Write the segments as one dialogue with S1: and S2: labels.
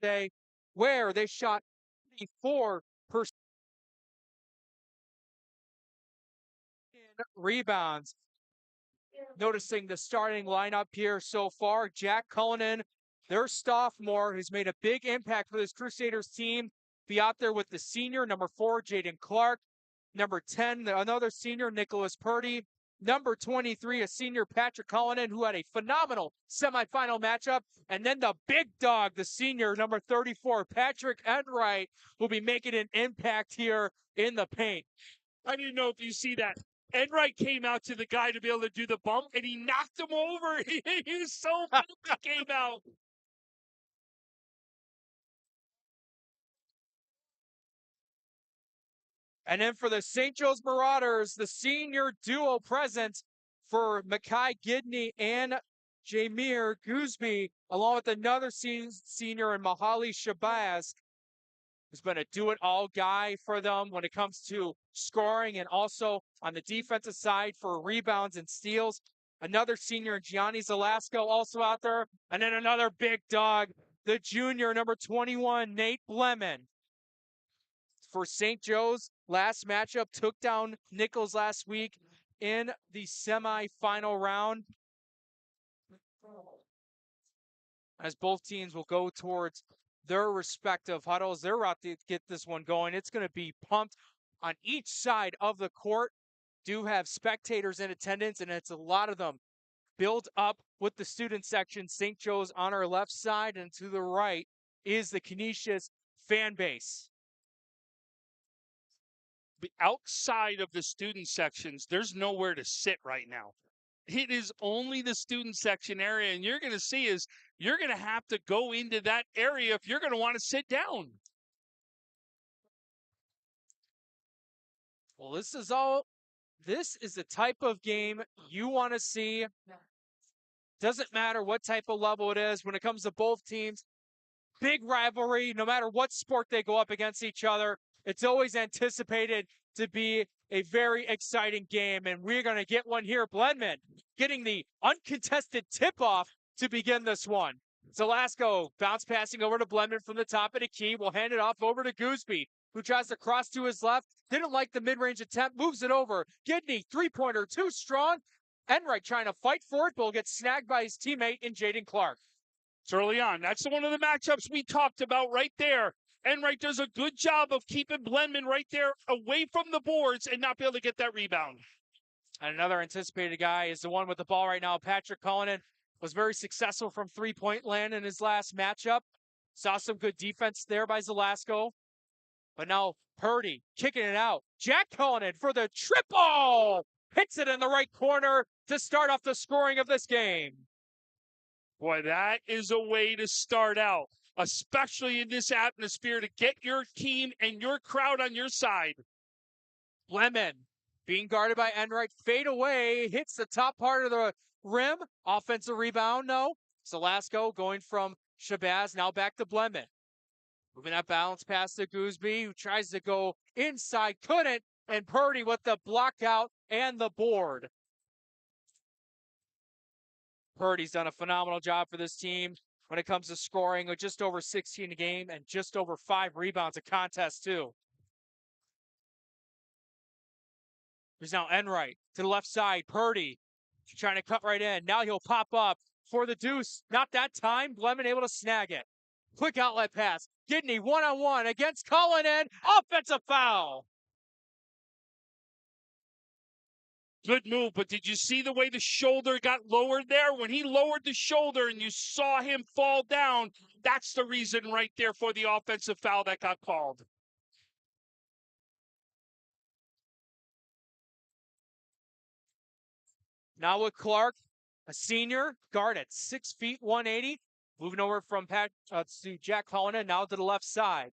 S1: today, where they shot 34% in rebounds. Noticing the starting lineup here so far, Jack Cullinan, their sophomore, who's made a big impact for this Crusaders team, be out there with the senior, number 4, Jaden Clark, number 10, another senior, Nicholas Purdy, number 23, a senior, Patrick Cullinan, who had a phenomenal semifinal matchup, and then the big dog, the senior, number 34, Patrick Enright, will be making an impact here in the paint.
S2: I didn't know if you see that. Enright came out to the guy to be able to do the bump, and he knocked him over. He was so pumped he came out.
S1: And then for the St. Joe's Marauders, the senior duo present for Makai Gidney and Jameer Gooseby, along with another senior in Mahali Shabazz, who's been a do-it-all guy for them when it comes to scoring and also on the defensive side for rebounds and steals. Another senior, Gianni Zelasco, also out there. And then another big dog, the junior, number 21, Nate Blemon. For St. Joe's, last matchup took down Nichols last week in the semifinal round. As both teams will go towards their respective huddles, they're out to get this one going. It's going to be pumped on each side of the court. Do have spectators in attendance, and it's a lot of them built up with the student section. St. Joe's on our left side, and to the right is the Canisius fan base.
S2: Outside of the student sections, there's nowhere to sit right now. It is only the student section area, and you're going to see is you're going to have to go into that area if you're going to want to sit down.
S1: Well, this is the type of game you want to see. Doesn't matter what type of level it is when it comes to both teams. Big rivalry, no matter what sport they go up against each other. It's always anticipated to be a very exciting game, and we're going to get one here. Blenman getting the uncontested tip-off to begin this one. Zelasco bounce passing over to Blenman from the top of the key. We'll hand it off over to Gooseby, who tries to cross to his left. Didn't like the mid-range attempt, moves it over. Gidney, three-pointer, too strong. Enright trying to fight for it, but will get snagged by his teammate in Jaden Clark.
S2: It's early on. That's one of the matchups we talked about right there. Enright does a good job of keeping Blenman right there away from the boards and not be able to get that rebound.
S1: And another anticipated guy is the one with the ball right now. Patrick Cullinan was very successful from three-point land in his last matchup. Saw some good defense there by Zelasco. But now Purdy kicking it out. Jack Cullinan for the triple. Hits it in the right corner to start off the scoring of this game.
S2: Boy, that is a way to start out, especially in this atmosphere, to get your team and your crowd on your side.
S1: Blemon being guarded by Enright. Fade away. Hits the top part of the rim. Offensive rebound, no. Zelasco going from Shabazz. Now back to Blemon. Moving that balance pass to Gooseby, who tries to go inside. Couldn't. And Purdy with the block out and the board. Purdy's done a phenomenal job for this team when it comes to scoring, with just over 16 a game and just over 5 rebounds a contest, too. There's now Enright to the left side. Purdy trying to cut right in. Now he'll pop up for the deuce. Not that time. Blemon able to snag it. Quick outlet pass. Gidney one-on-one against Cullinan. Offensive foul.
S2: Good move, but did you see the way the shoulder got lowered there? When he lowered the shoulder and you saw him fall down, that's the reason right there for the offensive foul that got called.
S1: Now with Clark, a senior, guard at 6 feet, 180. Moving over from to Jack Cullinan, now to the left side.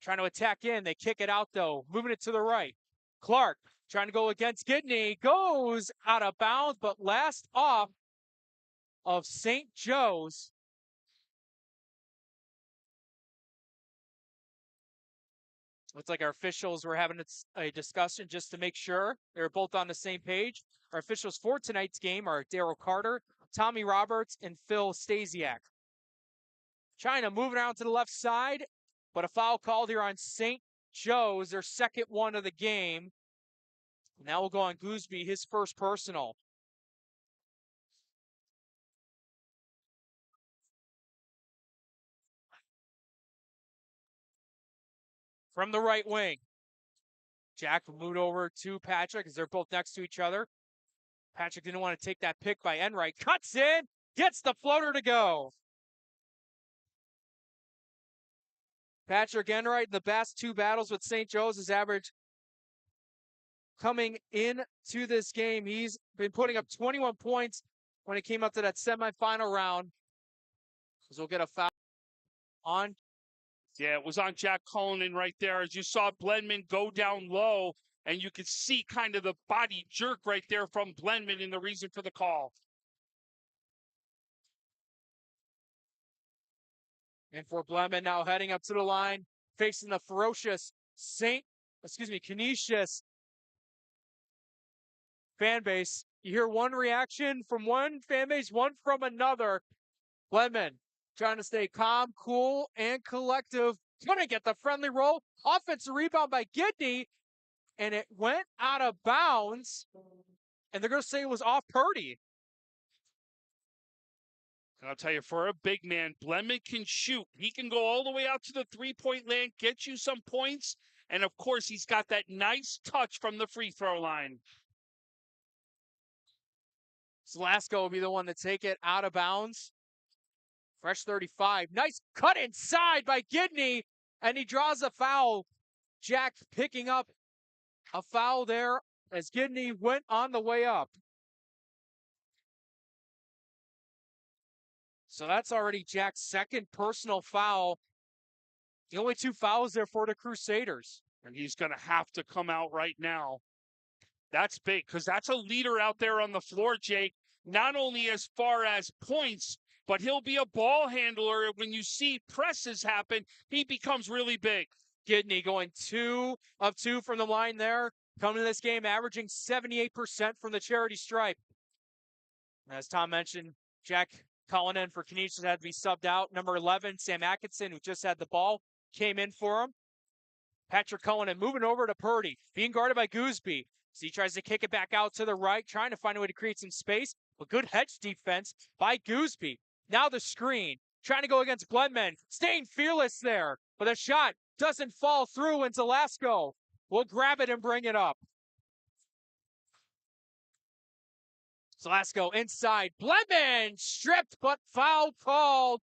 S1: Trying to attack in. They kick it out, though. Moving it to the right. Clark trying to go against Gidney. Goes out of bounds, but last off of St. Joe's. Looks like our officials were having a discussion just to make sure they're both on the same page. Our officials for tonight's game are Daryl Carter, Tommy Roberts, and Phil Stasiak. trying to move it around to the left side, but a foul called here on St. Joe's, their second one of the game. Now we'll go on Gooseby, his first personal. From the right wing, Jack moved over to Patrick as they're both next to each other. Patrick didn't want to take that pick by Enright. Cuts in, gets the floater to go. Patrick Enright in the past two battles with St. Joe's has averaged coming into this game. He's been putting up 21 points when it came up to that semifinal round. So we'll get a foul on.
S2: Yeah, it was on Jack Cullinan right there. As you saw Blendman go down low, and you could see kind of the body jerk right there from Blendman and the reason for the call.
S1: And for Blendman now heading up to the line, facing the ferocious Canisius fan base. You hear one reaction from one fan base, one from another. Blendman trying to stay calm, cool, and collective. Going to get the friendly roll. Offensive rebound by Gidney, and it went out of bounds. And they're going to say it was off Purdy.
S2: And I'll tell you, for a big man, Blendman can shoot. He can go all the way out to the three-point land, get you some points. And, of course, he's got that nice touch from the free throw line.
S1: Zalasko will be the one to take it out of bounds. Fresh 35. Nice cut inside by Gidney, and he draws a foul. Jack picking up a foul there as Gidney went on the way up. So that's already Jack's second personal foul. The only two fouls there for the Crusaders.
S2: And he's going to have to come out right now. That's big, because that's a leader out there on the floor, Jake. Not only as far as points, but he'll be a ball handler. When you see presses happen, he becomes really big.
S1: Gidney going 2 of 2 from the line there. Coming to this game, averaging 78% from the charity stripe. As Tom mentioned, Jack Cullinan for Canisius had to be subbed out. Number 11, Sam Atkinson, who just had the ball, came in for him. Patrick Cullinan moving over to Purdy, being guarded by Gooseby. So he tries to kick it back out to the right, trying to find a way to create some space. But good hedge defense by Gooseby. Now the screen, trying to go against Blendman, staying fearless there. But the shot doesn't fall through, and Zalasko will grab it and bring it up. Zalasko inside. Blendman stripped, but foul called.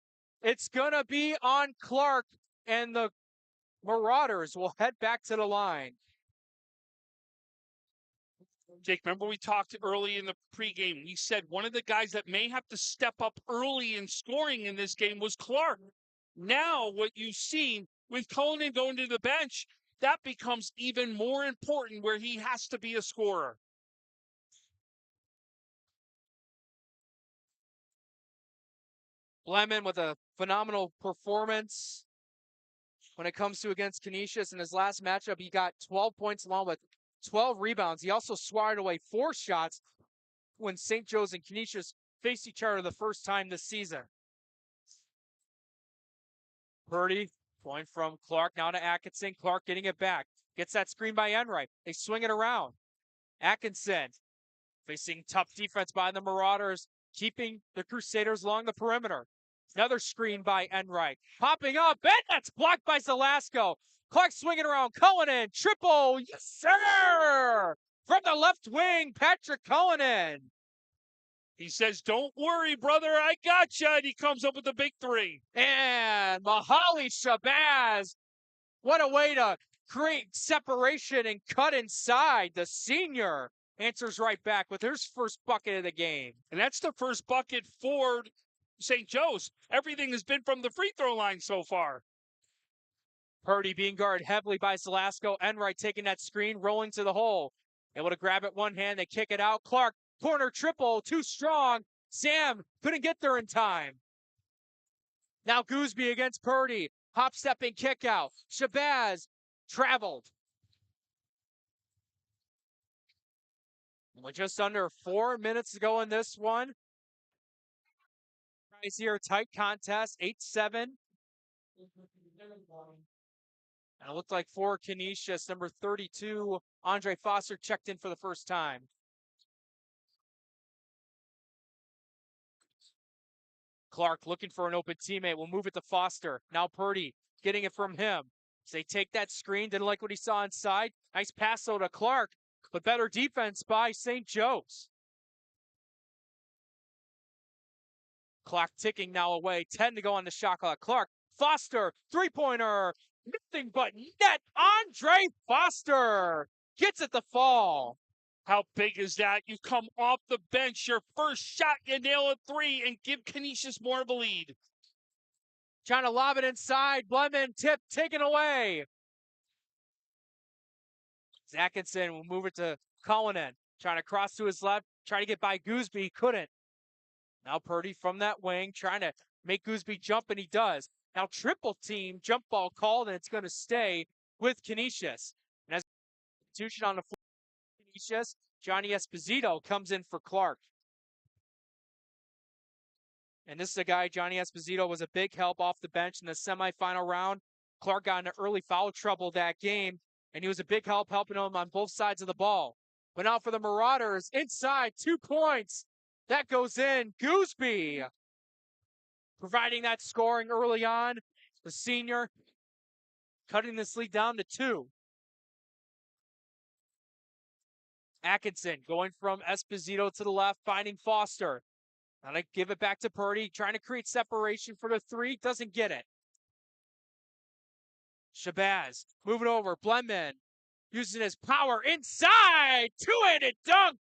S1: It's going to be on Clark, and the Marauders will head back to the line.
S2: Jake, remember we talked early in the pregame. We said one of the guys that may have to step up early in scoring in this game was Clark. Now, what you've seen with Cullinan going to the bench, that becomes even more important where he has to be a scorer.
S1: Blendman with a phenomenal performance when it comes to against Canisius. In his last matchup, he got 12 points along with 12 rebounds. He also swatted away 4 shots when St. Joe's and Canisius faced each other the first time this season. Purdy going from Clark now to Atkinson. Clark getting it back. Gets that screen by Enright. They swing it around. Atkinson facing tough defense by the Marauders, keeping the Crusaders along the perimeter. Another screen by Enright. Popping up, and that's blocked by Zalasko. Clark swinging around. Cullinan, triple, yes sir! From the left wing, Patrick Cullinan.
S2: He says, don't worry, brother, I got you. And he comes up with the big 3.
S1: And Mahali Shabazz. What a way to create separation and cut inside. The senior answers right back with his first bucket of the game.
S2: And that's the first bucket for St. Joe's. Everything has been from the free throw line so far.
S1: Purdy being guarded heavily by Zalasko. Enright taking that screen, rolling to the hole. Able to grab it one hand, they kick it out. Clark, corner triple, too strong. Sam couldn't get there in time. Now Gooseby against Purdy. Hop stepping kick out. Shabazz traveled. With just under 4 minutes to go in this one. guys here. Tight contest, 8-7. And it looked like for Canisius, number 32, Andre Foster checked in for the first time. Clark looking for an open teammate. We'll move it to Foster. Now Purdy getting it from him. So they take that screen. Didn't like what he saw inside. Nice pass though to Clark, but better defense by St. Joe's. Clock ticking now away. 10 to go on the shot clock. Clark, Foster, three-pointer. Nothing but net. Andre Foster gets it to fall.
S2: How big is that? You come off the bench, your first shot, you nail a three and give Canisius more of a lead.
S1: Trying to lob it inside. Blemon tip taken away. Atkinson will move it to Cullinan. Trying to cross to his left. Trying to get by Gooseby. Couldn't. Now Purdy from that wing. Trying to make Gooseby jump, and he does. Now triple team jump ball called, and it's going to stay with Canisius. And as substitution on the floor, Canisius, Johnny Esposito comes in for Clark. And this is a guy, Johnny Esposito, was a big help off the bench in the semifinal round. Clark got into early foul trouble that game, and he was a big help helping him on both sides of the ball. But now for the Marauders, inside, 2 points. That goes in. Gooseby providing that scoring early on. The senior cutting this lead down to 2. Atkinson going from Esposito to the left, finding Foster. Now they give it back to Purdy, trying to create separation for the 3. Doesn't get it. Shabazz moving over. Blemon using his power inside. Two-handed dunk.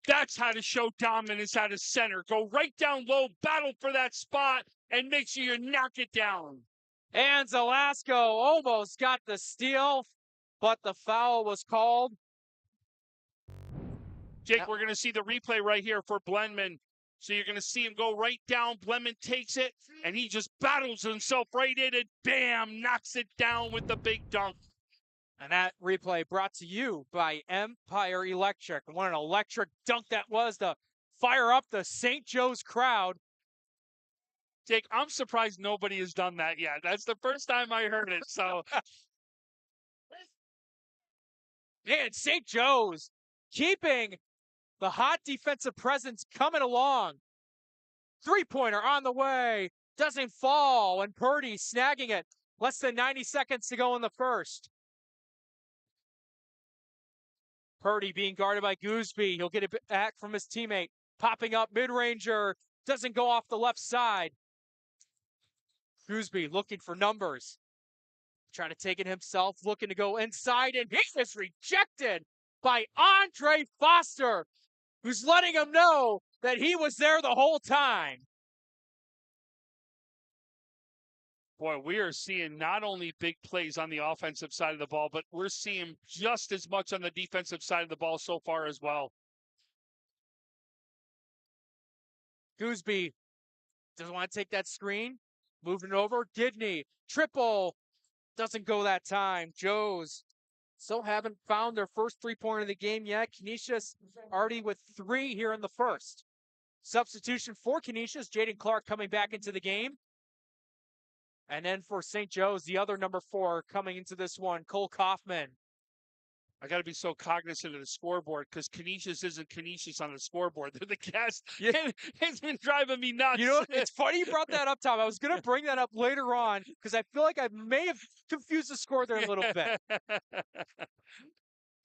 S2: That's how to show dominance out of center. Go right down low, battle for that spot, and make sure you knock it down.
S1: And Zelasco almost got the steal, but the foul was called.
S2: Jake, we're going to see the replay right here for Blemon. So you're going to see him go right down. Blemon takes it, and he just battles himself right in and bam, knocks it down with the big dunk.
S1: And that replay brought to you by Empire Electric. What an electric dunk that was to fire up the St. Joe's crowd.
S2: Jake, I'm surprised nobody has done that yet. That's the first time I heard it. So,
S1: man, St. Joe's keeping the hot defensive presence coming along. Three-pointer on the way. Doesn't fall, and Purdy snagging it. Less than 90 seconds to go in the first. Purdy being guarded by Gooseby. He'll get it back from his teammate. Popping up mid-ranger. Doesn't go off the left side. Gooseby looking for numbers. Trying to take it himself. Looking to go inside. And he is rejected by Andre Foster, who's letting him know that he was there the whole time.
S2: boy, we are seeing not only big plays on the offensive side of the ball, but we're seeing just as much on the defensive side of the ball so far as well.
S1: Gooseby doesn't want to take that screen. Moving it over. Gidney. Triple. Doesn't go that time. Joes still haven't found their first three-pointer of the game yet. Canisius already with 3 here in the first. Substitution for Canisius. Jaden Clark coming back into the game. And then for St. Joe's, the other number 4 coming into this one, Cole Kaufman.
S2: I got to be so cognizant of the scoreboard because Canisius isn't Canisius on the scoreboard. They're the guest.
S1: Yeah.
S2: It's been driving me nuts.
S1: You know, it's funny you brought that up, Tom. I was going to bring that up later on because I feel like I may have confused the score there a little bit.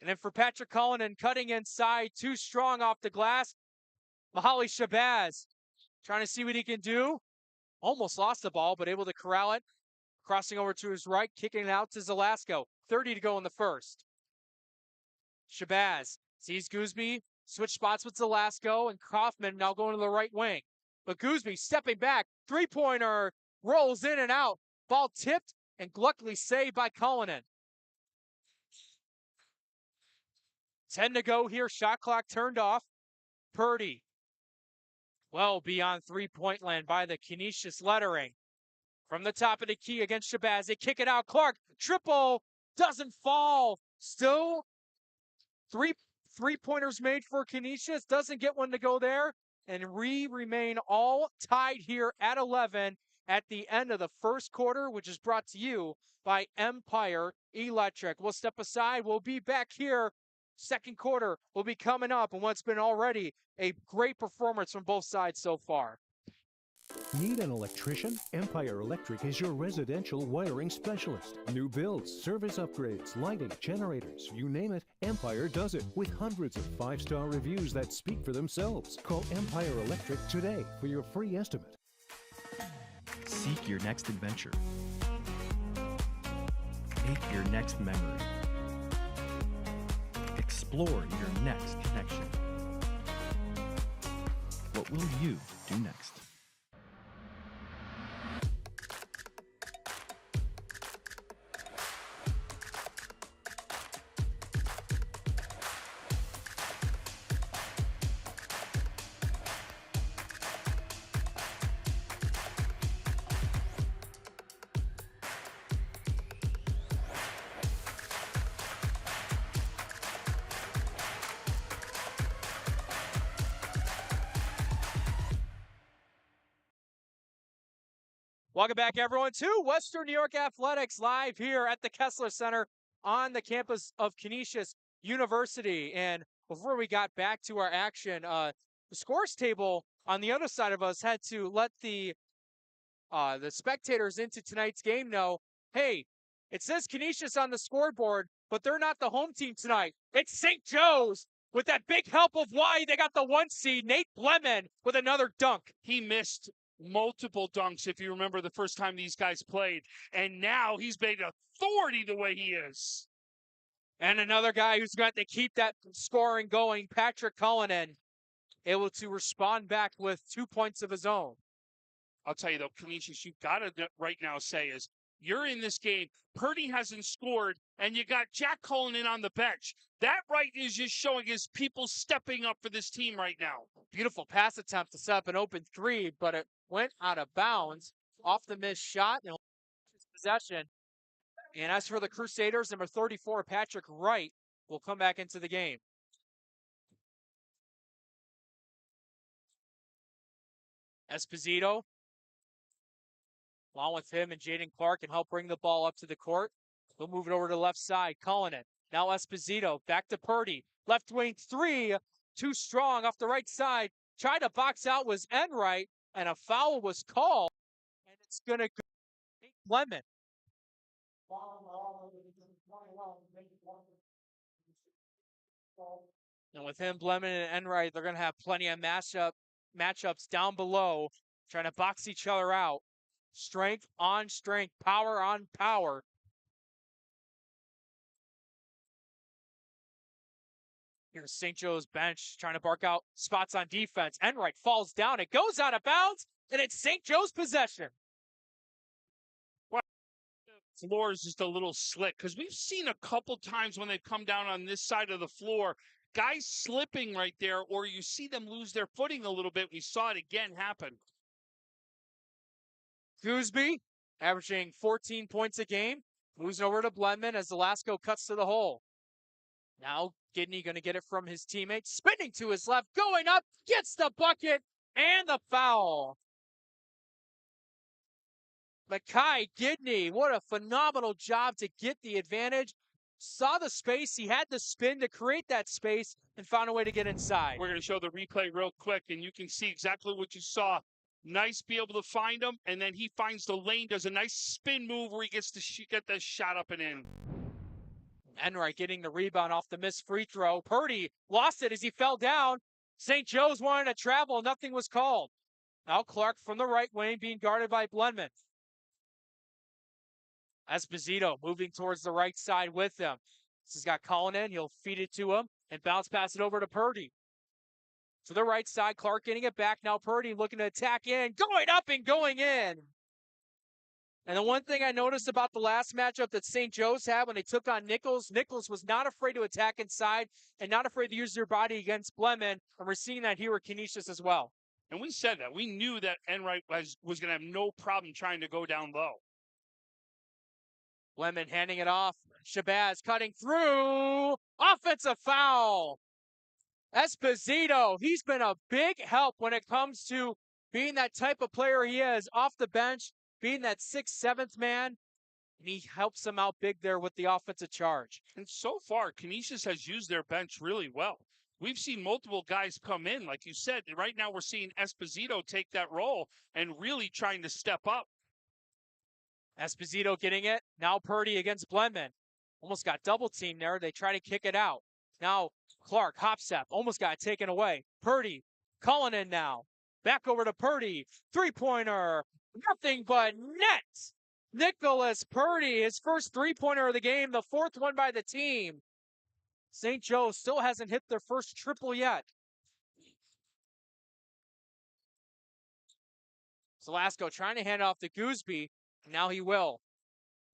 S1: And then for Patrick Cullinan, cutting inside, too strong off the glass. Mahali Shabazz trying to see what he can do. Almost lost the ball, but able to corral it. Crossing over to his right, kicking it out to Zelasco. 30 to go in the first. Shabazz sees Gooseby, switch spots with Zelasco, and Kaufman now going to the right wing. But Gooseby stepping back, three-pointer, rolls in and out. Ball tipped and luckily saved by Cullinan. 10 to go here, shot clock turned off. Purdy, well beyond three-point land by the Canisius lettering. From the top of the key against Shabazz, they kick it out. Clark, triple, doesn't fall. Still 3-pointers made for Canisius. Doesn't get one to go there. And we remain all tied here at 11 at the end of the first quarter, which is brought to you by Empire Electric. We'll step aside. We'll be back here. Second quarter will be coming up, and what's been already a great performance from both sides so far.
S3: Need an electrician? Empire Electric is your residential wiring specialist. New builds, service upgrades, lighting, generators, you name it, Empire does it with hundreds of 5-star reviews that speak for themselves. Call Empire Electric today for your free estimate.
S4: Seek your next adventure. Make your next memory. Explore your next connection. What will you do next?
S1: Welcome back, everyone, to Western New York Athletics live here at the Kessler Center on the campus of Canisius University. And before we got back to our action, the scores table on the other side of us had to let the spectators into tonight's game know, hey, it says Canisius on the scoreboard, but they're not the home team tonight. It's St. Joe's with that big help of why they got the 1 seed, Nate Blemon, with another dunk.
S2: He missed multiple dunks, if you remember the first time these guys played, and now he's made authority the way he is.
S1: And another guy who's got to keep that scoring going, Patrick Cullinan, able to respond back with 2 points of his own.
S2: I'll tell you though, Canisius, you've got to right now say is you're in this game. Purdy hasn't scored, and you got Jack Cullinan on the bench. That right is just showing his people stepping up for this team right now.
S1: Beautiful pass attempt to set up an open 3, but it went out of bounds off the missed shot and possession. And as for the Crusaders, number 34, Patrick Wright, will come back into the game. Esposito, along with him and Jaden Clark, can help bring the ball up to the court. He'll move it over to the left side. Cullinan. Now Esposito. Back to Purdy. Left wing 3. Too strong off the right side. Tried to box out was Enright, and a foul was called. And it's going to go to Lemon. And with him, Blemon and Enright, they're going to have plenty of matchups down below, trying to box each other out. Strength on strength, power on power. Here's St. Joe's bench trying to bark out spots on defense. Enright falls down. It goes out of bounds, and it's St. Joe's possession.
S2: Well, the floor is just a little slick because we've seen a couple times when they come down on this side of the floor, guys slipping right there, or you see them lose their footing a little bit. We saw it again happen.
S1: Gooseby averaging 14 points a game. Moves over to Blemon as Velasco cuts to the hole. Now Gidney going to get it from his teammate. Spinning to his left, going up, gets the bucket, and the foul. Makai Gidney, what a phenomenal job to get the advantage. Saw the space, he had the spin to create that space, and found a way to get inside.
S2: We're going to show the replay real quick, and you can see exactly what you saw. Nice be able to find him, and then he finds the lane, does a nice spin move where he gets to get the shot up and in.
S1: Enright getting the rebound off the missed free throw. Purdy lost it as he fell down. St. Joe's wanted to travel. Nothing was called. Now Clark from the right wing being guarded by Blenman. Esposito moving towards the right side with him. This has got Cullinan. He'll feed it to him and bounce pass it over to Purdy. To the right side, Clark getting it back. Now Purdy looking to attack in. Going up and going in. And the one thing I noticed about the last matchup that St. Joe's had when they took on Nichols, Nichols was not afraid to attack inside and not afraid to use their body against Blemon. And we're seeing that here with Canisius as well.
S2: And we said that. We knew that Enright was going to have no problem trying to go down low.
S1: Blemon handing it off. Shabazz cutting through. Offensive foul. Esposito, he's been a big help when it comes to being that type of player he is off the bench, being that 6th, 7th man, and he helps them out big there with the offensive charge.
S2: And so far, Canisius has used their bench really well. We've seen multiple guys come in, like you said. Right now, we're seeing Esposito take that role and really trying to step up.
S1: Esposito getting it. Now Purdy against Blenman. Almost got double teamed there. They try to kick it out. Now Clark, hop step, almost got taken away. Purdy, Cullinan now. Back over to Purdy. 3-pointer. Nothing but net. Nicholas Purdy, his first 3-pointer of the game, the 4th one by the team. St. Joe still hasn't hit their first triple yet. Velasco trying to hand off to Gooseby. Now he will.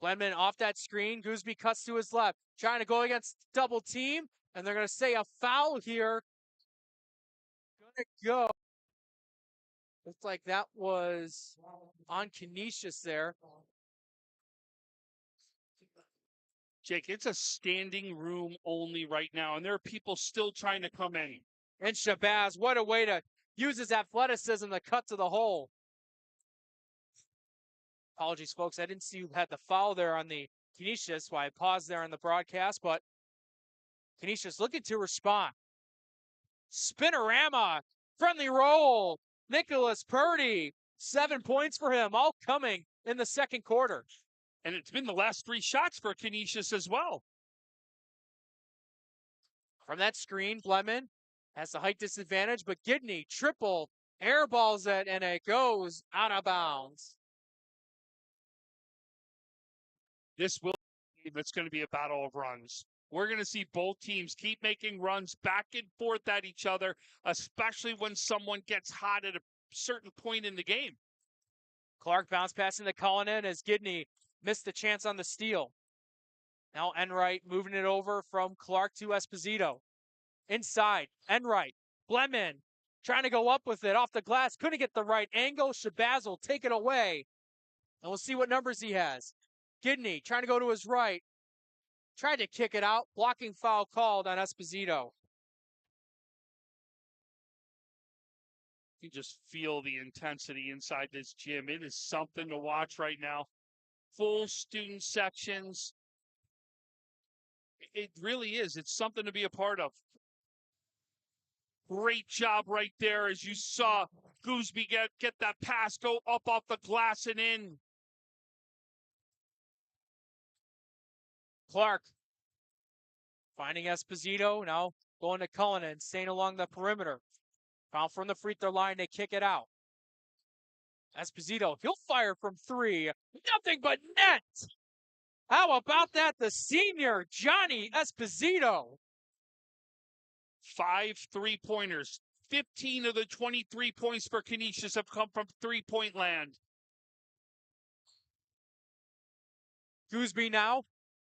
S1: Blenman off that screen. Gooseby cuts to his left. Trying to go against double team. And they're going to say a foul here. Gonna go. Looks like that was on Canisius there.
S2: Jake, it's a standing room only right now, and there are people still trying to come in.
S1: And Shabazz, what a way to use his athleticism to cut to the hole. Apologies, folks. I didn't see who had the foul there on the Canisius, so I paused there on the broadcast, but Canisius looking to respond. Spinorama, friendly roll. Nicholas Purdy, 7 points for him, all coming in the second quarter.
S2: And it's been the last 3 shots for Canisius as well.
S1: From that screen, Blenman has the height disadvantage, but Gidney triple airballs it, and it goes out of bounds.
S2: This will it's going to be a battle of runs. We're going to see both teams keep making runs back and forth at each other, especially when someone gets hot at a certain point in the game.
S1: Clark bounce passing to Cullinan as Gidney missed the chance on the steal. Now Enright moving it over from Clark to Esposito. Inside, Enright, Blenman trying to go up with it off the glass. Couldn't get the right angle. Shabazz will take it away. And we'll see what numbers he has. Gidney trying to go to his right. Tried to kick it out. Blocking foul called on Esposito.
S2: You just feel the intensity inside this gym. It is something to watch right now. Full student sections. It really is. It's something to be a part of. Great job right there as you saw Gooseby get that pass, go up off the glass and in.
S1: Clark finding Esposito, now going to Cullinan, staying along the perimeter. Foul from the free throw line, they kick it out. Esposito, he'll fire from 3. Nothing but net. How about that? The senior, Johnny Esposito.
S2: 5 3-pointers. 15 of the 23 points for Canisius have come from 3-point land.
S1: Gooseby now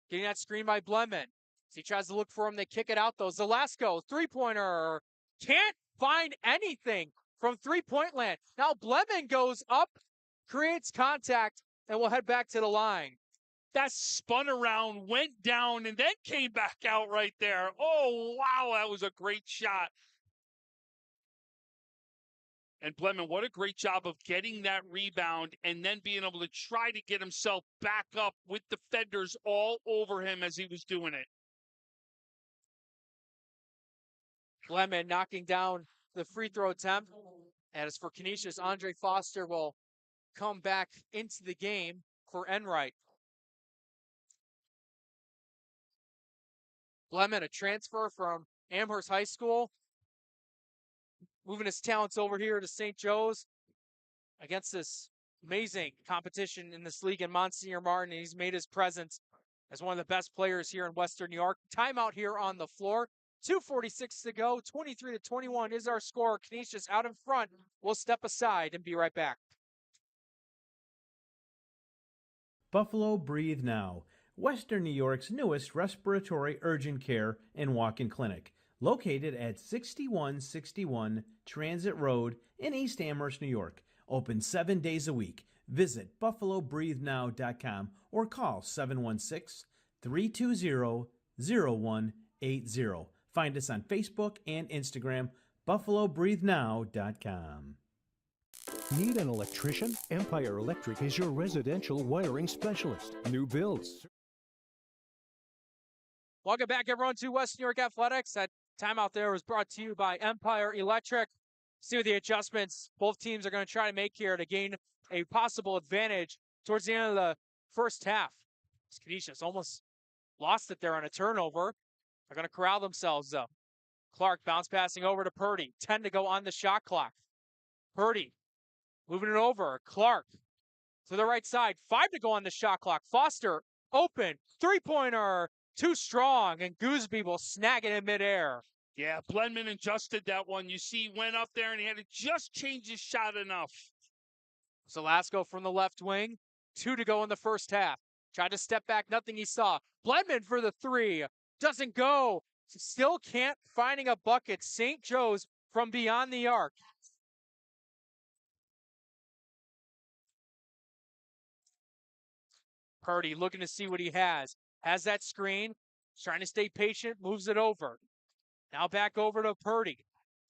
S1: getting that screen by Blenman. As he tries to look for him, they kick it out though. Velasco, 3-pointer. Can't find anything from 3-point land. Now Blenman goes up, creates contact, and will head back to the line.
S2: That spun around, went down, and then came back out right there. Oh, wow, that was a great shot. And Blenman, what a great job of getting that rebound and then being able to try to get himself back up with defenders all over him as he was doing it.
S1: Blenman knocking down the free throw attempt. And as for Canisius, Andre Foster will come back into the game for Enright. Blenman, a transfer from Amherst High School, moving his talents over here to St. Joe's against this amazing competition in this league in Monsignor Martin. He's made his presence as one of the best players here in Western New York. Timeout here on the floor. 2:46 to go. 23-21 is our score. Canisius out in front. We'll step aside and be right back.
S5: Buffalo Breathe Now, Western New York's newest respiratory urgent care and walk-in clinic, located at 6161 Transit Road in East Amherst, New York. Open 7 days a week. Visit buffalobreathenow.com or call 716-320-0180. Find us on Facebook and Instagram, buffalobreathenow.com.
S3: Need an electrician? Empire Electric is your residential wiring specialist. New builds.
S1: Welcome back, everyone, to West New York Athletics. That timeout there was brought to you by Empire Electric. See what the adjustments both teams are going to try to make here to gain a possible advantage towards the end of the first half. Canisius almost lost it there on a turnover. They're going to corral themselves, though. Clark bounce passing over to Purdy. 10 to go on the shot clock. Purdy moving it over. Clark to the right side. 5 to go on the shot clock. Foster open. Three-pointer. Too strong, and Gooseby will snag it in midair.
S2: Yeah, Blendman adjusted that one. You see, he went up there and he had to just change his shot enough.
S1: Zelasco from the left wing. 2 to go in the first half. Tried to step back, nothing he saw. Blendman for the three. Doesn't go. Still can't finding a bucket. St. Joe's from beyond the arc. Purdy looking to see what he has. Has that screen. Trying to stay patient. Moves it over. Now back over to Purdy.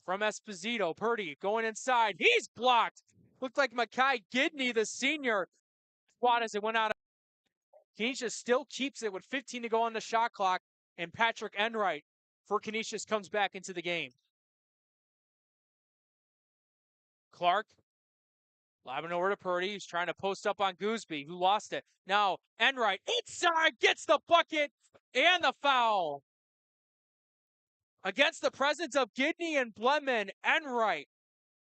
S1: From Esposito. Purdy going inside. He's blocked. Looked like Makai Gidney, the senior, squad as it went out. Canisius still keeps it with 15 to go on the shot clock. And Patrick Enright for Canisius comes back into the game. Clark lobbing over to Purdy. He's trying to post up on Gooseby, who lost it. Now Enright inside gets the bucket and the foul. Against the presence of Gidney and Blendman, Enright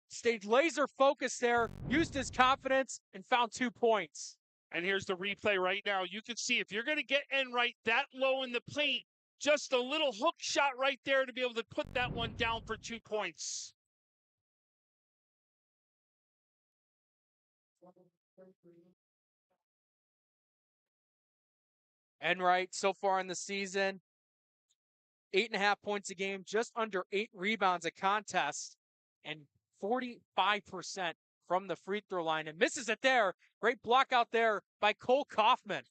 S1: stayed laser focused there, used his confidence, and found 2 points.
S2: And here's the replay right now. You can see if you're going to get Enright that low in the paint, just a little hook shot right there to be able to put that one down for 2 points.
S1: Enright so far in the season, 8.5 points a game, just under 8 rebounds a contest, and 45% from the free throw line. And misses it there. Great block out there by Cole Kaufman.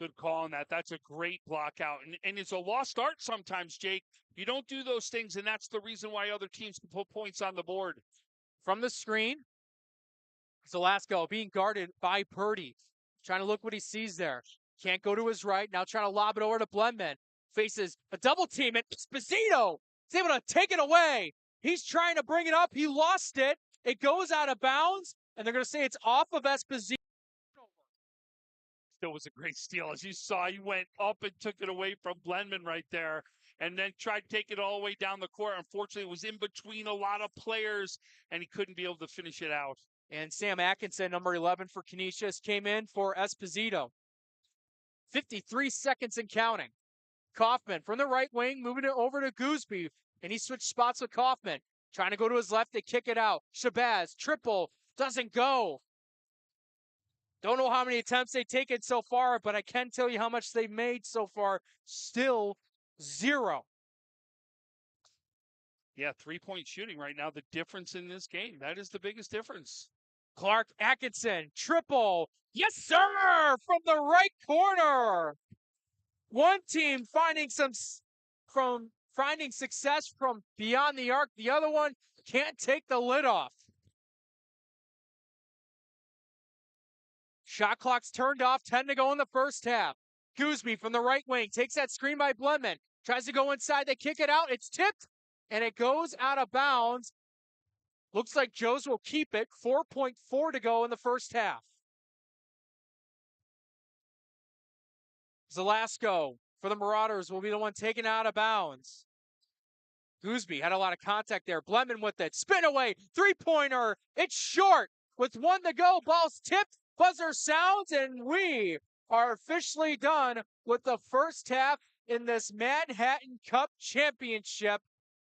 S2: Good call on that. That's a great block out. And it's a lost art sometimes, Jake. You don't do those things, and that's the reason why other teams can put points on the board.
S1: From the screen, Zelasco being guarded by Purdy. Trying to look what he sees there. Can't go to his right. Now trying to lob it over to Blendman. Faces a double team, and Esposito is able to take it away. He's trying to bring it up. He lost it. It goes out of bounds, and they're going to say it's off of Esposito.
S2: Still was a great steal. As you saw, he went up and took it away from Blendman right there, and then tried to take it all the way down the court. Unfortunately, it was in between a lot of players, and he couldn't be able to finish it out.
S1: And Sam Atkinson, number 11 for Canisius, came in for Esposito. 53 seconds and counting. Kaufman from the right wing, moving it over to Gooseby, and he switched spots with Kaufman. Trying to go to his left, they kick it out. Shabazz, triple, doesn't go. Don't know how many attempts they've taken so far, but I can tell you how much they've made so far. Still 0.
S2: Yeah, 3-point shooting right now, the difference in this game. That is the biggest difference.
S1: Clark Atkinson, triple. Yes, sir, from the right corner. One team finding success from beyond the arc. The other one can't take the lid off. Shot clock's turned off. 10 to go in the first half. Gooseby from the right wing takes that screen by Blendman. Tries to go inside. They kick it out. It's tipped, and it goes out of bounds. Looks like Joe's will keep it. 4.4 to go in the first half. Zelasco for the Marauders will be the one taken out of bounds. Gooseby had a lot of contact there. Blendman with it. Spin away. Three-pointer. It's short. With 1 to go, ball's tipped. Buzzer sounds, and we are officially done with the first half in this Manhattan Cup Championship.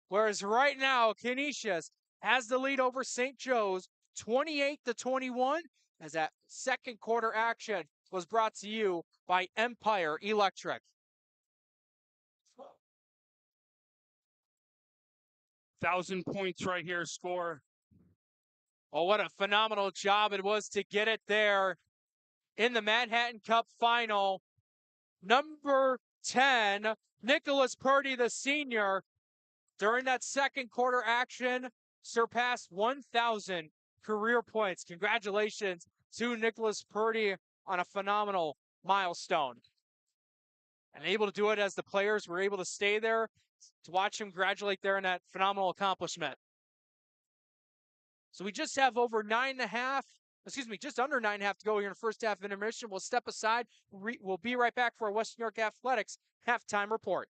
S1: Whereas right now, Canisius has the lead over St. Joe's 28-21, as that second quarter action was brought to you by Empire Electric.
S2: Thousand points right here, score.
S1: Oh, what a phenomenal job it was to get it there in the Manhattan Cup final. Number 10, Nicholas Purdy, the senior, during that second quarter action, surpassed 1,000 career points. Congratulations to Nicholas Purdy on a phenomenal milestone. And able to do it as the players were able to stay there to watch him graduate there in that phenomenal accomplishment. So we just have over just under 9.5 to go here in the first half of intermission. We'll step aside. We'll be right back for our Western New York Athletics halftime report.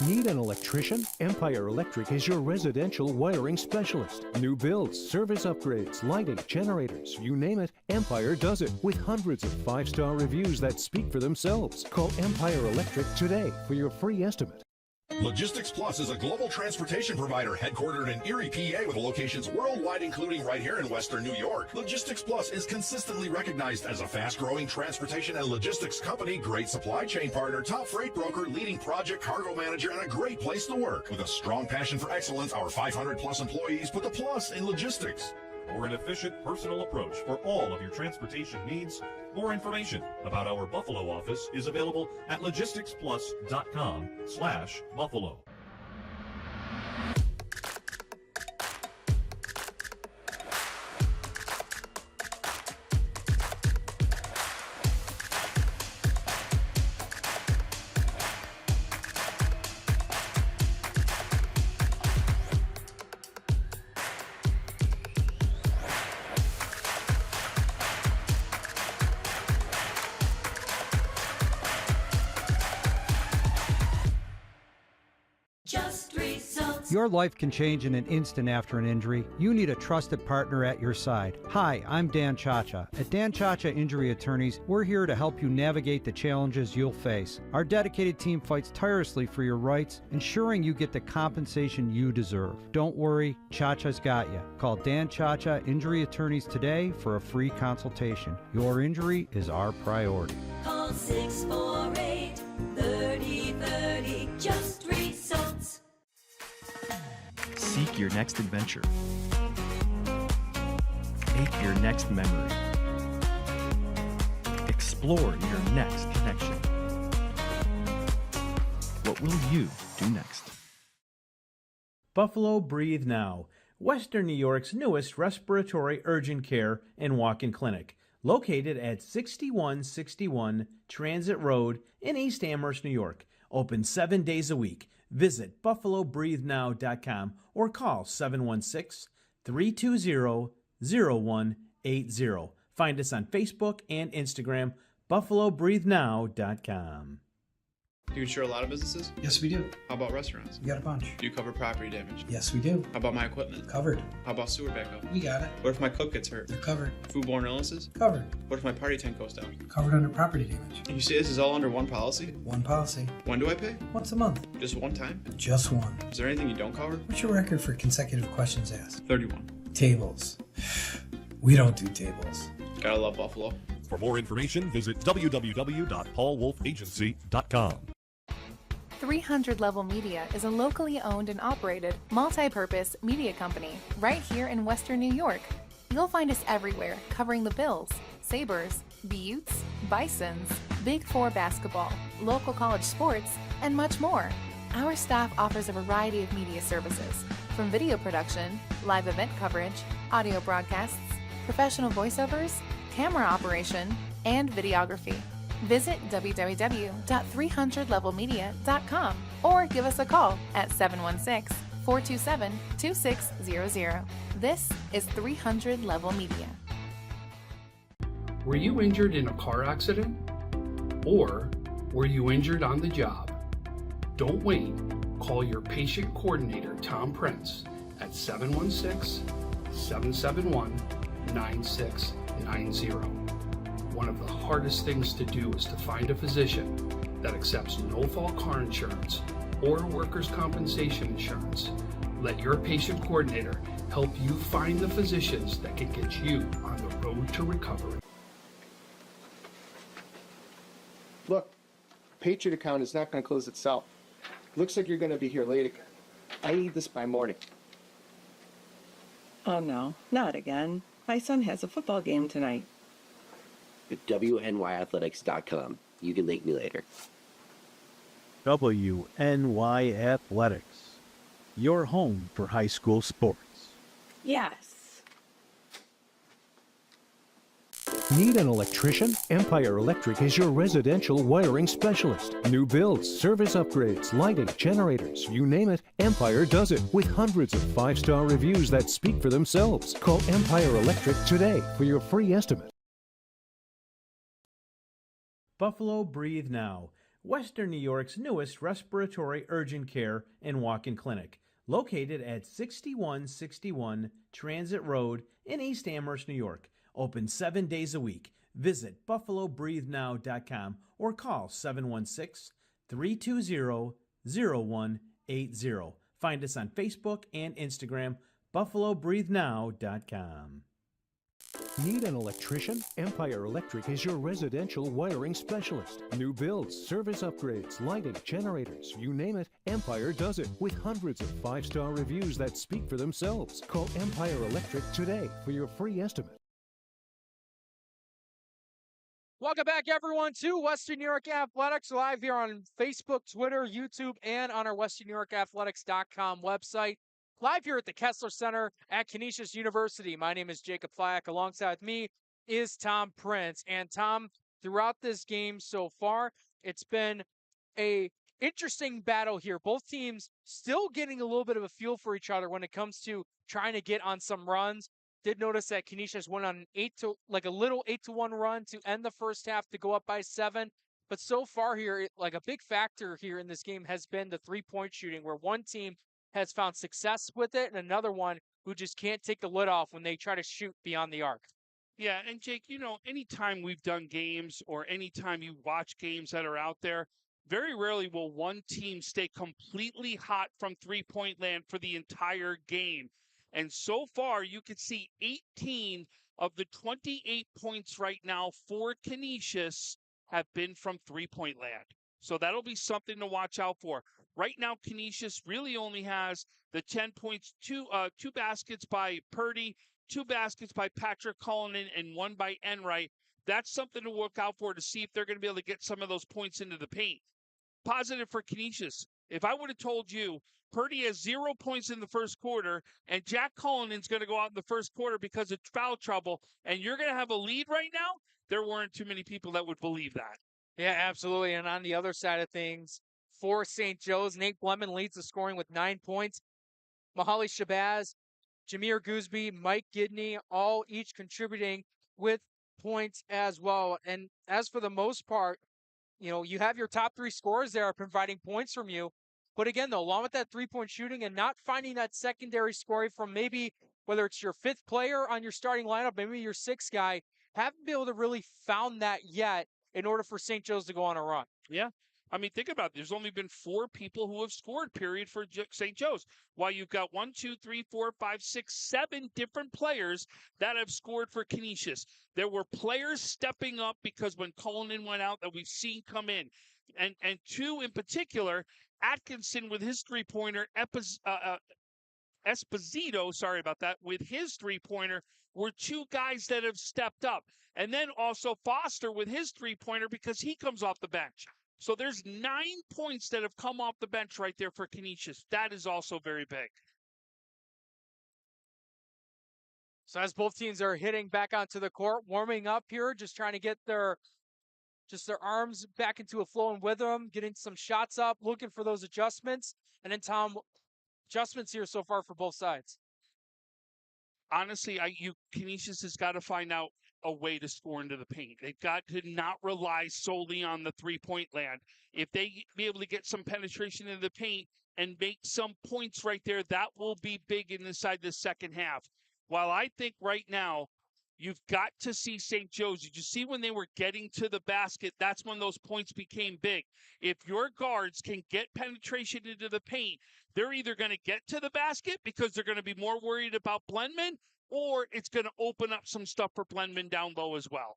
S3: Need an electrician? Empire Electric is your residential wiring specialist. New builds, service upgrades, lighting, generators, you name it, Empire does it with hundreds of 5-star reviews that speak for themselves. Call Empire Electric today for your free estimate.
S6: Logistics Plus is a global transportation provider headquartered in Erie, PA with locations worldwide, including right here in Western New York. Logistics Plus is consistently recognized as a fast-growing transportation and logistics company, great supply chain partner, top freight broker, leading project cargo manager, and a great place to work. With a strong passion for excellence, our 500-plus employees put the plus in logistics.
S7: For an efficient, personal approach for all of your transportation needs, more information about our Buffalo office is available at logisticsplus.com/Buffalo.
S8: Your life can change in an instant after an injury. You need a trusted partner at your side. Hi, I'm Dan Chacha. At Dan Chacha Injury Attorneys, we're here to help you navigate the challenges you'll face. Our dedicated team fights tirelessly for your rights, ensuring you get the compensation you deserve. Don't worry, Chacha's got you. Call Dan Chacha Injury Attorneys today for a free consultation. Your injury is our priority.
S9: Call 648-3030. Just results.
S4: Seek your next adventure. Make your next memory. Explore your next connection. What will you do next?
S5: Buffalo Breathe Now, Western New York's newest respiratory urgent care and walk-in clinic, located at 6161 Transit Road in East Amherst, New York. Open 7 days a week. Visit buffalobreathenow.com or call 716-320-0180. Find us on Facebook and Instagram, buffalobreathenow.com.
S10: Do you insure a lot of businesses?
S11: Yes, we do.
S10: How about restaurants?
S11: We got a bunch.
S10: Do you cover property damage?
S11: Yes, we do.
S10: How about my equipment?
S11: Covered.
S10: How about sewer backup?
S11: We got it.
S10: What if my cook gets hurt?
S11: They're covered.
S10: Foodborne illnesses?
S11: Covered.
S10: What if my party tent goes down?
S11: Covered under property damage.
S10: You say this is all under one policy?
S11: One policy.
S10: When do I pay?
S11: Once a month.
S10: Just one time?
S11: Just one.
S10: Is there anything you don't cover?
S11: What's your record for consecutive questions asked?
S10: 31.
S11: Tables. We don't do tables.
S10: Gotta love Buffalo.
S7: For more information, visit www.paulwolfagency.com.
S12: 300 Level Media is a locally owned and operated, multi-purpose media company right here in Western New York. You'll find us everywhere, covering the Bills, Sabres, Buttes, Bisons, Big Four basketball, local college sports, and much more. Our staff offers a variety of media services, from video production, live event coverage, audio broadcasts, professional voiceovers, camera operation, and videography. Visit www.300levelmedia.com or give us a call at 716-427-2600. This is 300 Level Media.
S13: Were you injured in a car accident? Or were you injured on the job? Don't wait. Call your patient coordinator, Tom Prince, at 716-771-9690. One of the hardest things to do is to find a physician that accepts no-fault car insurance or workers' compensation insurance. Let your patient coordinator help you find the physicians that can get you on the road to recovery.
S14: Look, Patriot account is not going to close itself. Looks like you're going to be here late again. I need this by morning.
S15: Oh no, not again. My son has a football game tonight.
S16: At WNYathletics.com. You can thank me later.
S3: WNY Athletics, your home for high school sports.
S15: Yes.
S3: Need an electrician? Empire Electric is your residential wiring specialist. New builds, service upgrades, lighting, generators, you name it, Empire does it with hundreds of 5-star reviews that speak for themselves. Call Empire Electric today for your free estimate.
S5: Buffalo Breathe Now, Western New York's newest respiratory urgent care and walk-in clinic, located at 6161 Transit Road in East Amherst, New York. Open 7 days a week. Visit buffalobreathenow.com or call 716-320-0180. Find us on Facebook and Instagram, buffalobreathenow.com.
S3: Need an electrician? Empire Electric is your residential wiring specialist. New builds, service upgrades, lighting, generators, you name it, Empire does it with hundreds of 5-star reviews that speak for themselves. Call Empire Electric today for your free estimate.
S1: Welcome back, everyone, to Western New York Athletics, live here on Facebook, Twitter, YouTube, and on our WesternNewYorkAthletics.com website. Live here at the Kessler Center at Canisius University. My name is Jacob Flyak. Alongside me is Tom Prince. And Tom, throughout this game so far, it's been a interesting battle here. Both teams still getting a little bit of a feel for each other when it comes to trying to get on some runs. Did notice that Canisius went on a little 8-1 run to end the first half to go up by 7. But so far here, like a big factor here in this game has been the 3-point shooting, where one team has found success with it and another one who just can't take the lid off when they try to shoot beyond the arc.
S2: Yeah, and Jake, anytime we've done games or anytime you watch games that are out there, very rarely will one team stay completely hot from three-point land for the entire game. And so far, you can see 18 of the 28 points right now for Canisius have been from three-point land. So that'll be something to watch out for. Right now, Canisius really only has the 10 points, two baskets by Purdy, 2 baskets by Patrick Cullinan, and 1 by Enright. That's something to look out for to see if they're going to be able to get some of those points into the paint. Positive for Canisius. If I would have told you Purdy has 0 points in the first quarter and Jack Cullinan's going to go out in the first quarter because of foul trouble and you're going to have a lead right now, there weren't too many people that would believe that.
S1: Yeah, absolutely. And on the other side of things, for St. Joe's, Nate Blemon leads the scoring with 9 points. Mahali Shabazz, Jameer Gooseby, Mike Gidney, all each contributing with points as well. And as for the most part, you have your top 3 scorers there providing points from you. But again, though, along with that 3-point shooting and not finding that secondary scoring from maybe whether it's your 5th player on your starting lineup, maybe your 6th guy, haven't been able to really found that yet in order for St. Joe's to go on a run.
S2: Yeah. I mean, think about it. There's only been 4 people who have scored, period, for St. Joe's. While you've got 1, 2, 3, 4, 5, 6, 7 different players that have scored for Canisius. There were players stepping up because when Cullinan went out that we've seen come in. And 2 in particular, Atkinson with his three-pointer, Esposito, sorry about that, with his three-pointer were 2 guys that have stepped up. And then also Foster with his three-pointer because he comes off the bench. So there's 9 points that have come off the bench right there for Canisius. That is also very big.
S1: So as both teams are hitting back onto the court, warming up here, just trying to get their arms back into a flow and rhythm, getting some shots up, looking for those adjustments. And then, Tom, adjustments here so far for both sides.
S2: Honestly, Canisius has got to find out a way to score into the paint. They've got to not rely solely on the three-point land. If they be able to get some penetration into the paint and make some points right there, that will be big inside the second half. While I think right now, you've got to see St. Joe's. Did you see when they were getting to the basket? That's when those points became big. If your guards can get penetration into the paint, they're either going to get to the basket because they're going to be more worried about Blendman, or it's going to open up some stuff for Blendman down low as well.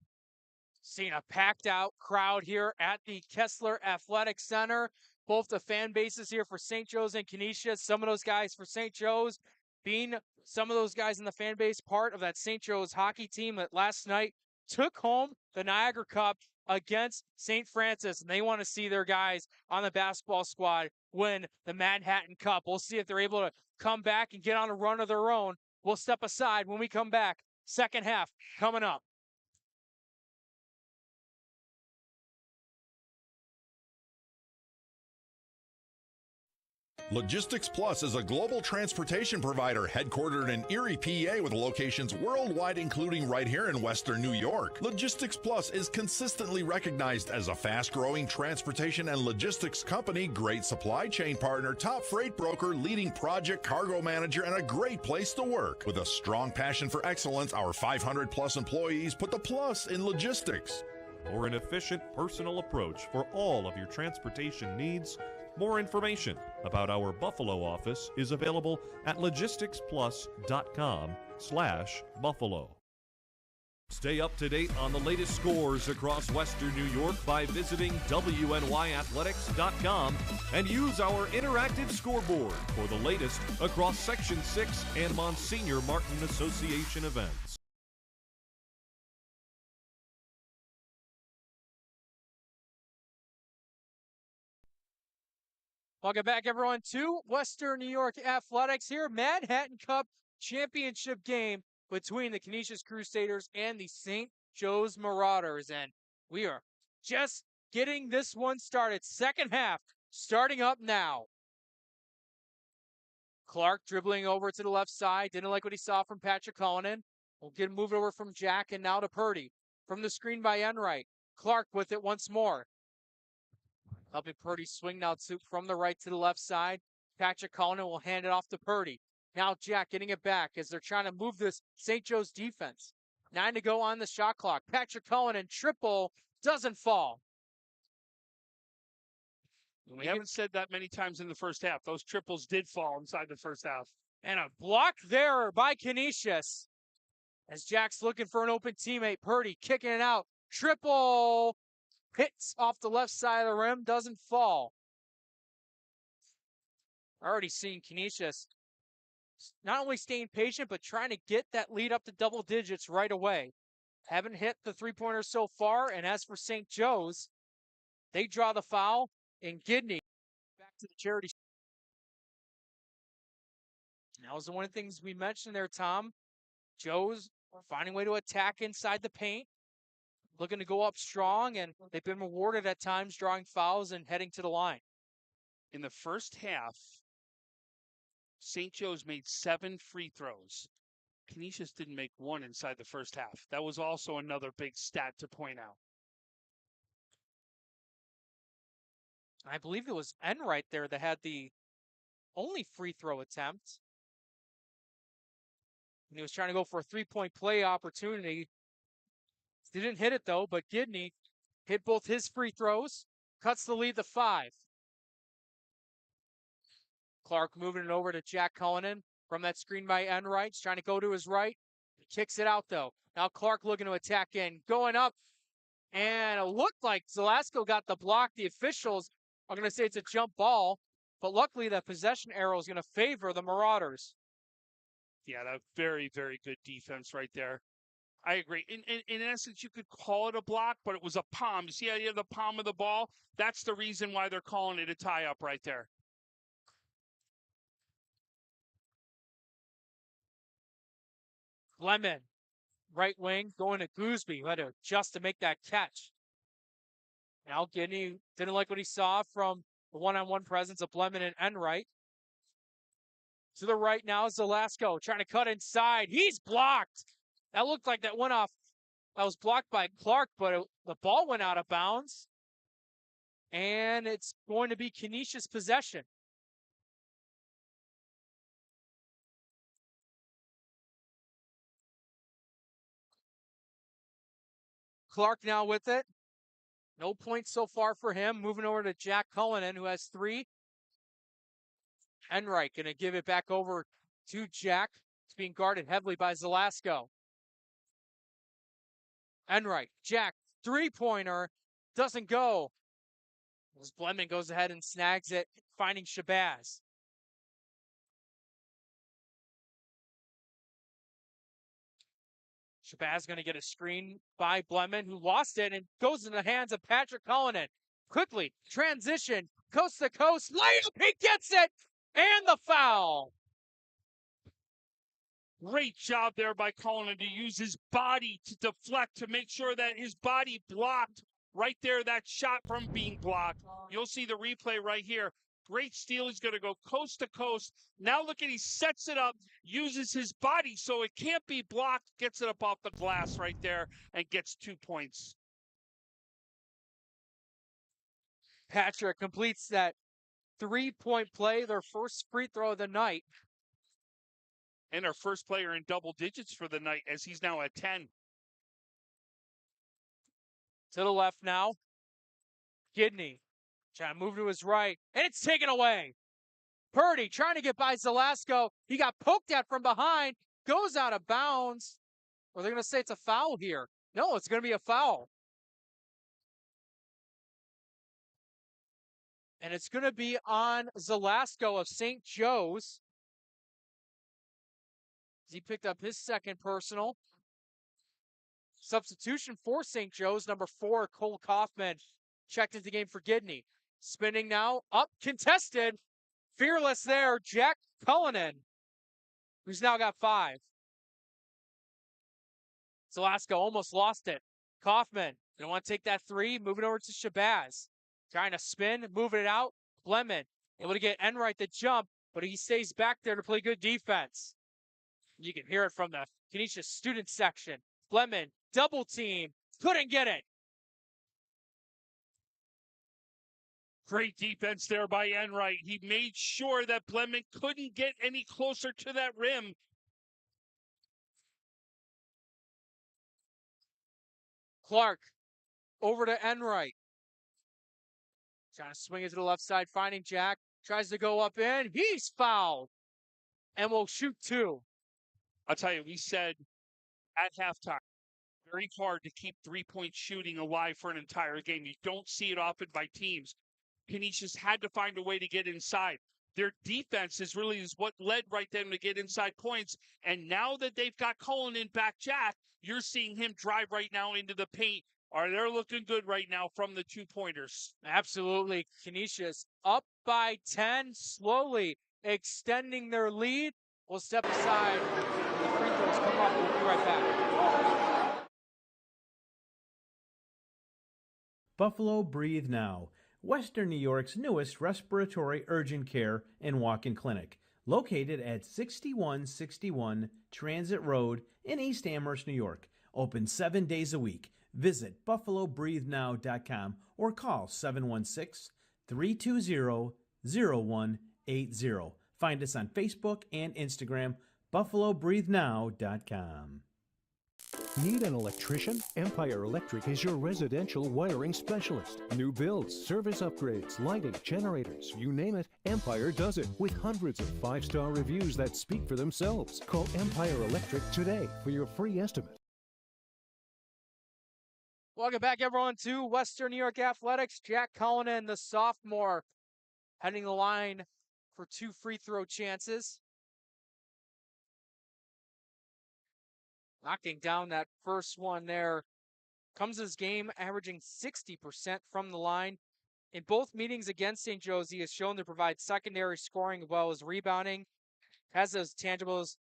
S1: Seeing a packed out crowd here at the Kessler Athletic Center. Both the fan bases here for St. Joe's and Canisius. Some of those guys for St. Joe's being some of those guys in the fan base part of that St. Joe's hockey team that last night took home the Niagara Cup against St. Francis, and they want to see their guys on the basketball squad win the Manhattan Cup. We'll see if they're able to come back and get on a run of their own. We'll step aside when we come back. Second half coming up.
S6: Logistics Plus is a global transportation provider headquartered in Erie, PA with locations worldwide, including right here in Western New York. Logistics Plus is consistently recognized as a fast-growing transportation and logistics company, great supply chain partner, top freight broker, leading project cargo manager, and a great place to work. With a strong passion for excellence, our 500-plus employees put the plus in logistics.
S7: Or an efficient, personal approach for all of your transportation needs. More information about our Buffalo office is available at logisticsplus.com/Buffalo. Stay up to date on the latest scores across Western New York by visiting WNYathletics.com and use our interactive scoreboard for the latest across Section 6 and Monsignor Martin Association events.
S1: Welcome back, everyone, to Western New York Athletics here. Manhattan Cup championship game between the Canisius Crusaders and the St. Joe's Marauders. And we are just getting this one started. Second half starting up now. Clark dribbling over to the left side. Didn't like what he saw from Patrick Cullinan. We'll get moved over from Jack and now to Purdy. From the screen by Enright. Clark with it once more. Helping Purdy swing now from the right to the left side. Patrick Cullinan will hand it off to Purdy. Now Jack getting it back as they're trying to move this St. Joe's defense. 9 to go on the shot clock. Patrick Cullinan triple doesn't fall.
S2: We haven't said that many times in the first half. Those triples did fall inside the first half.
S1: And a block there by Canisius. As Jack's looking for an open teammate. Purdy kicking it out. Triple. Hits off the left side of the rim, doesn't fall. Already seeing Canisius not only staying patient, but trying to get that lead up to double digits right away. Haven't hit the three-pointer so far, and as for St. Joe's, they draw the foul, and Gidney back to the charity. That was one of the things we mentioned there, Tom. Joe's finding a way to attack inside the paint. Looking to go up strong, and they've been rewarded at times drawing fouls and heading to the line.
S2: In the first half, St. Joe's made 7 free throws. Canisius didn't make 1 inside the first half. That was also another big stat to point out.
S1: I believe it was Enright there that had the only free throw attempt. And he was trying to go for a three-point play opportunity. Didn't hit it, though, but Gidney hit both his free throws, cuts the lead to 5. Clark moving it over to Jack Cullinan from that screen by Enright. He's trying to go to his right. He kicks it out, though. Now Clark looking to attack in, going up, and it looked like Zelasco got the block. The officials are going to say it's a jump ball, but luckily that possession arrow is going to favor the Marauders.
S2: Yeah, that very, very good defense right there. I agree. In essence, you could call it a block, but it was a palm. You see how you have the palm of the ball? That's the reason why they're calling it a tie-up right there.
S1: Lemon, right wing, going to Gooseby, who had to adjust to make that catch. Now Gidney didn't like what he saw from the one-on-one presence of Lemon and Enright. To the right now is Zelasco trying to cut inside. He's blocked. That looked like that went off. That was blocked by Clark, but the ball went out of bounds. And it's going to be Canisius possession. Clark now with it. No points so far for him. Moving over to Jack Cullinan, who has 3. Enright going to give it back over to Jack. It's being guarded heavily by Zelasco. Enright, Jack, three-pointer, doesn't go. As Blemman goes ahead and snags it, finding Shabazz. Shabazz going to get a screen by Blemon, who lost it and goes in the hands of Patrick Cullinan. Quickly, transition, coast to coast, layup, he gets it, and the foul.
S2: Great job there by Cullinan to use his body to deflect, to make sure that his body blocked right there that shot from being blocked. You'll see the replay right here. Great steal. He's going to go coast to coast. Now look at, he sets it up, uses his body so it can't be blocked, gets it up off the glass right there, and gets 2 points.
S1: Patrick completes that 3-point play, their first free throw of the night.
S2: And our first player in double digits for the night, as he's now at 10.
S1: To the left now. Gidney trying to move to his right, and it's taken away. Purdy trying to get by Zelasco. He got poked at from behind, goes out of bounds. Or they're going to say it's a foul here. No, it's going to be a foul. And it's going to be on Zelasco of St. Joe's. He picked up his second personal. Substitution for St. Joe's, number 4, Cole Kaufman, checked into the game for Gidney. Spinning now, up, contested. Fearless there, Jack Cullinan, who's now got 5. Zelasco almost lost it. Kaufman, they want to take that 3, moving over to Shabazz. Trying to spin, moving it out. Blemon, able to get Enright the jump, but he stays back there to play good defense. You can hear it from the Canisius student section. Blemon, double team, couldn't get it.
S2: Great defense there by Enright. He made sure that Blemon couldn't get any closer to that rim.
S1: Clark, over to Enright. Trying to swing it to the left side, finding Jack. Tries to go up in. He's fouled. And will shoot 2.
S2: I'll tell you, we said at halftime, very hard to keep 3-point shooting alive for an entire game. You don't see it often by teams. Canisius had to find a way to get inside. Their defense is what led right them to get inside points. And now that they've got Cullinan back, Jack, you're seeing him drive right now into the paint. They're looking good right now from the 2-pointers.
S1: Absolutely. Canisius up by 10, slowly extending their lead. We'll step aside. The free throws come up. We'll be right back.
S5: Buffalo Breathe Now, Western New York's newest respiratory urgent care and walk-in clinic, located at 6161 Transit Road in East Amherst, New York. Open 7 days a week. Visit buffalobreathenow.com or call 716-320-0180. Find us on Facebook and Instagram, buffalobreathenow.com.
S3: Need an electrician? Empire Electric is your residential wiring specialist. New builds, service upgrades, lighting, generators, you name it, Empire does it with hundreds of 5-star reviews that speak for themselves. Call Empire Electric today for your free estimate.
S1: Welcome back, everyone, to Western New York Athletics. Jack Cullinan, the sophomore, heading the line for 2 free throw chances. Knocking down that first one there. Comes his game averaging 60% from the line. In both meetings against St. Joe's, he has shown to provide secondary scoring as well as rebounding. Has those tangibles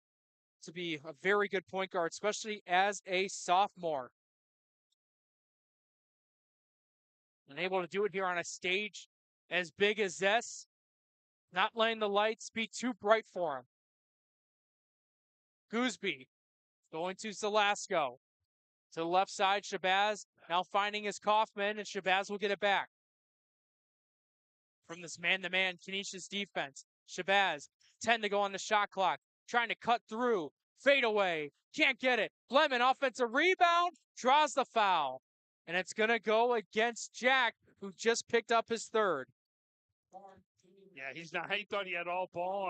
S1: to be a very good point guard, especially as a sophomore. And able to do it here on a stage as big as this. Not letting the lights be too bright for him. Gooseby going to Zelasco. To the left side, Shabazz now finding his Kaufman, and Shabazz will get it back. From this man-to-man Canisius defense. Shabazz, 10 to go on the shot clock. Trying to cut through. Fade away. Can't get it. Blemon, offensive rebound. Draws the foul. And it's going to go against Jack, who just picked up his 3rd.
S2: Yeah, he thought he had all ball.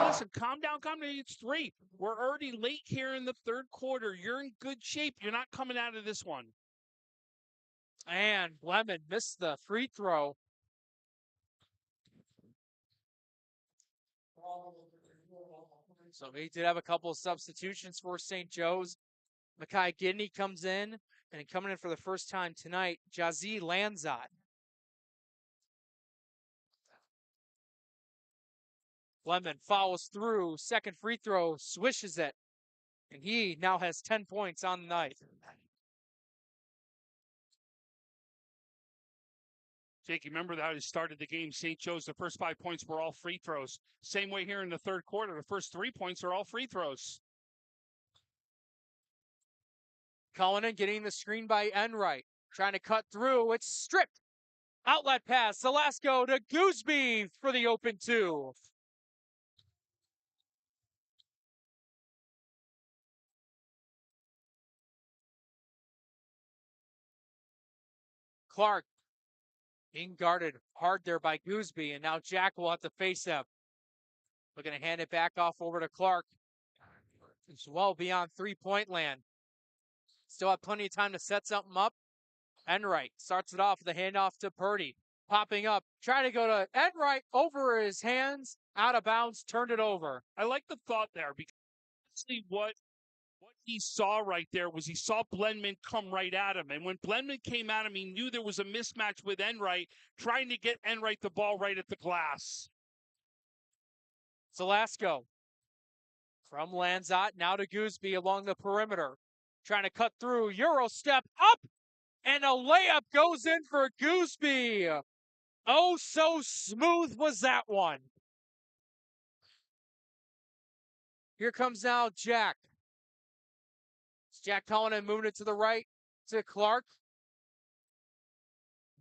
S2: Listen, calm down. It's 3. We're already late here in the 3rd quarter. You're in good shape. You're not coming out of this one.
S1: And Blemon missed the free throw. So he did have a couple of substitutions for St. Joe's. Makai Gidney comes in, and coming in for the first time tonight, Jazzy Lanzot. Lemon follows through, second free throw, swishes it, and he now has 10 points on the night.
S2: Jake, you remember how he started the game? St. Joe's, the first 5 points were all free throws. Same way here in the third quarter. The first 3 points are all free throws.
S1: Cullinan getting the screen by Enright. Trying to cut through. It's stripped. Outlet pass. Velasco to Gooseby for the open 2. Clark being guarded hard there by Gooseby, and now Jack will have to face him. We're going to hand it back off over to Clark. It's well beyond three-point land. Still have plenty of time to set something up. Enright starts it off with a handoff to Purdy. Popping up, trying to go to Enright, over his hands, out of bounds, turned it over.
S2: I like the thought there because what he saw right there was he saw Blendman come right at him. And when Blendman came at him, he knew there was a mismatch with Enright, trying to get Enright the ball right at the glass.
S1: Velasco from Lanzot, now to Gooseby along the perimeter. Trying to cut through, Euro step up, and a layup goes in for Gooseby. Oh, so smooth was that one. Here comes now Jack. It's Jack Cullinan moving it to the right to Clark.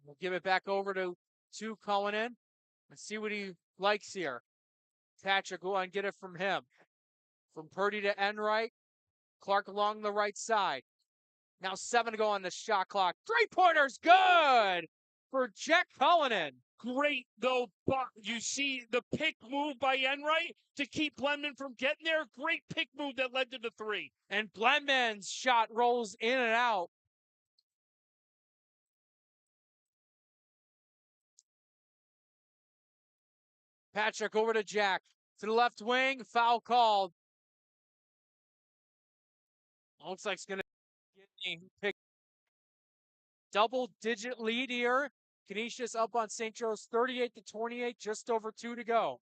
S1: We'll give it back over to Cullinan. Let's see what he likes here. Patrick, go and get it from him. From Purdy to Enright. Clark along the right side. Now 7 to go on the shot clock. 3-pointers, good for Jack Cullinan.
S2: Great, though, but you see the pick move by Enright to keep Blendman from getting there. Great pick move that led to the 3.
S1: And Blendman's shot rolls in and out. Patrick over to Jack. To the left wing, foul called. Looks like it's going to pick double-digit lead here. Canisius up on St. Joe's 38-28, just over 2 to go.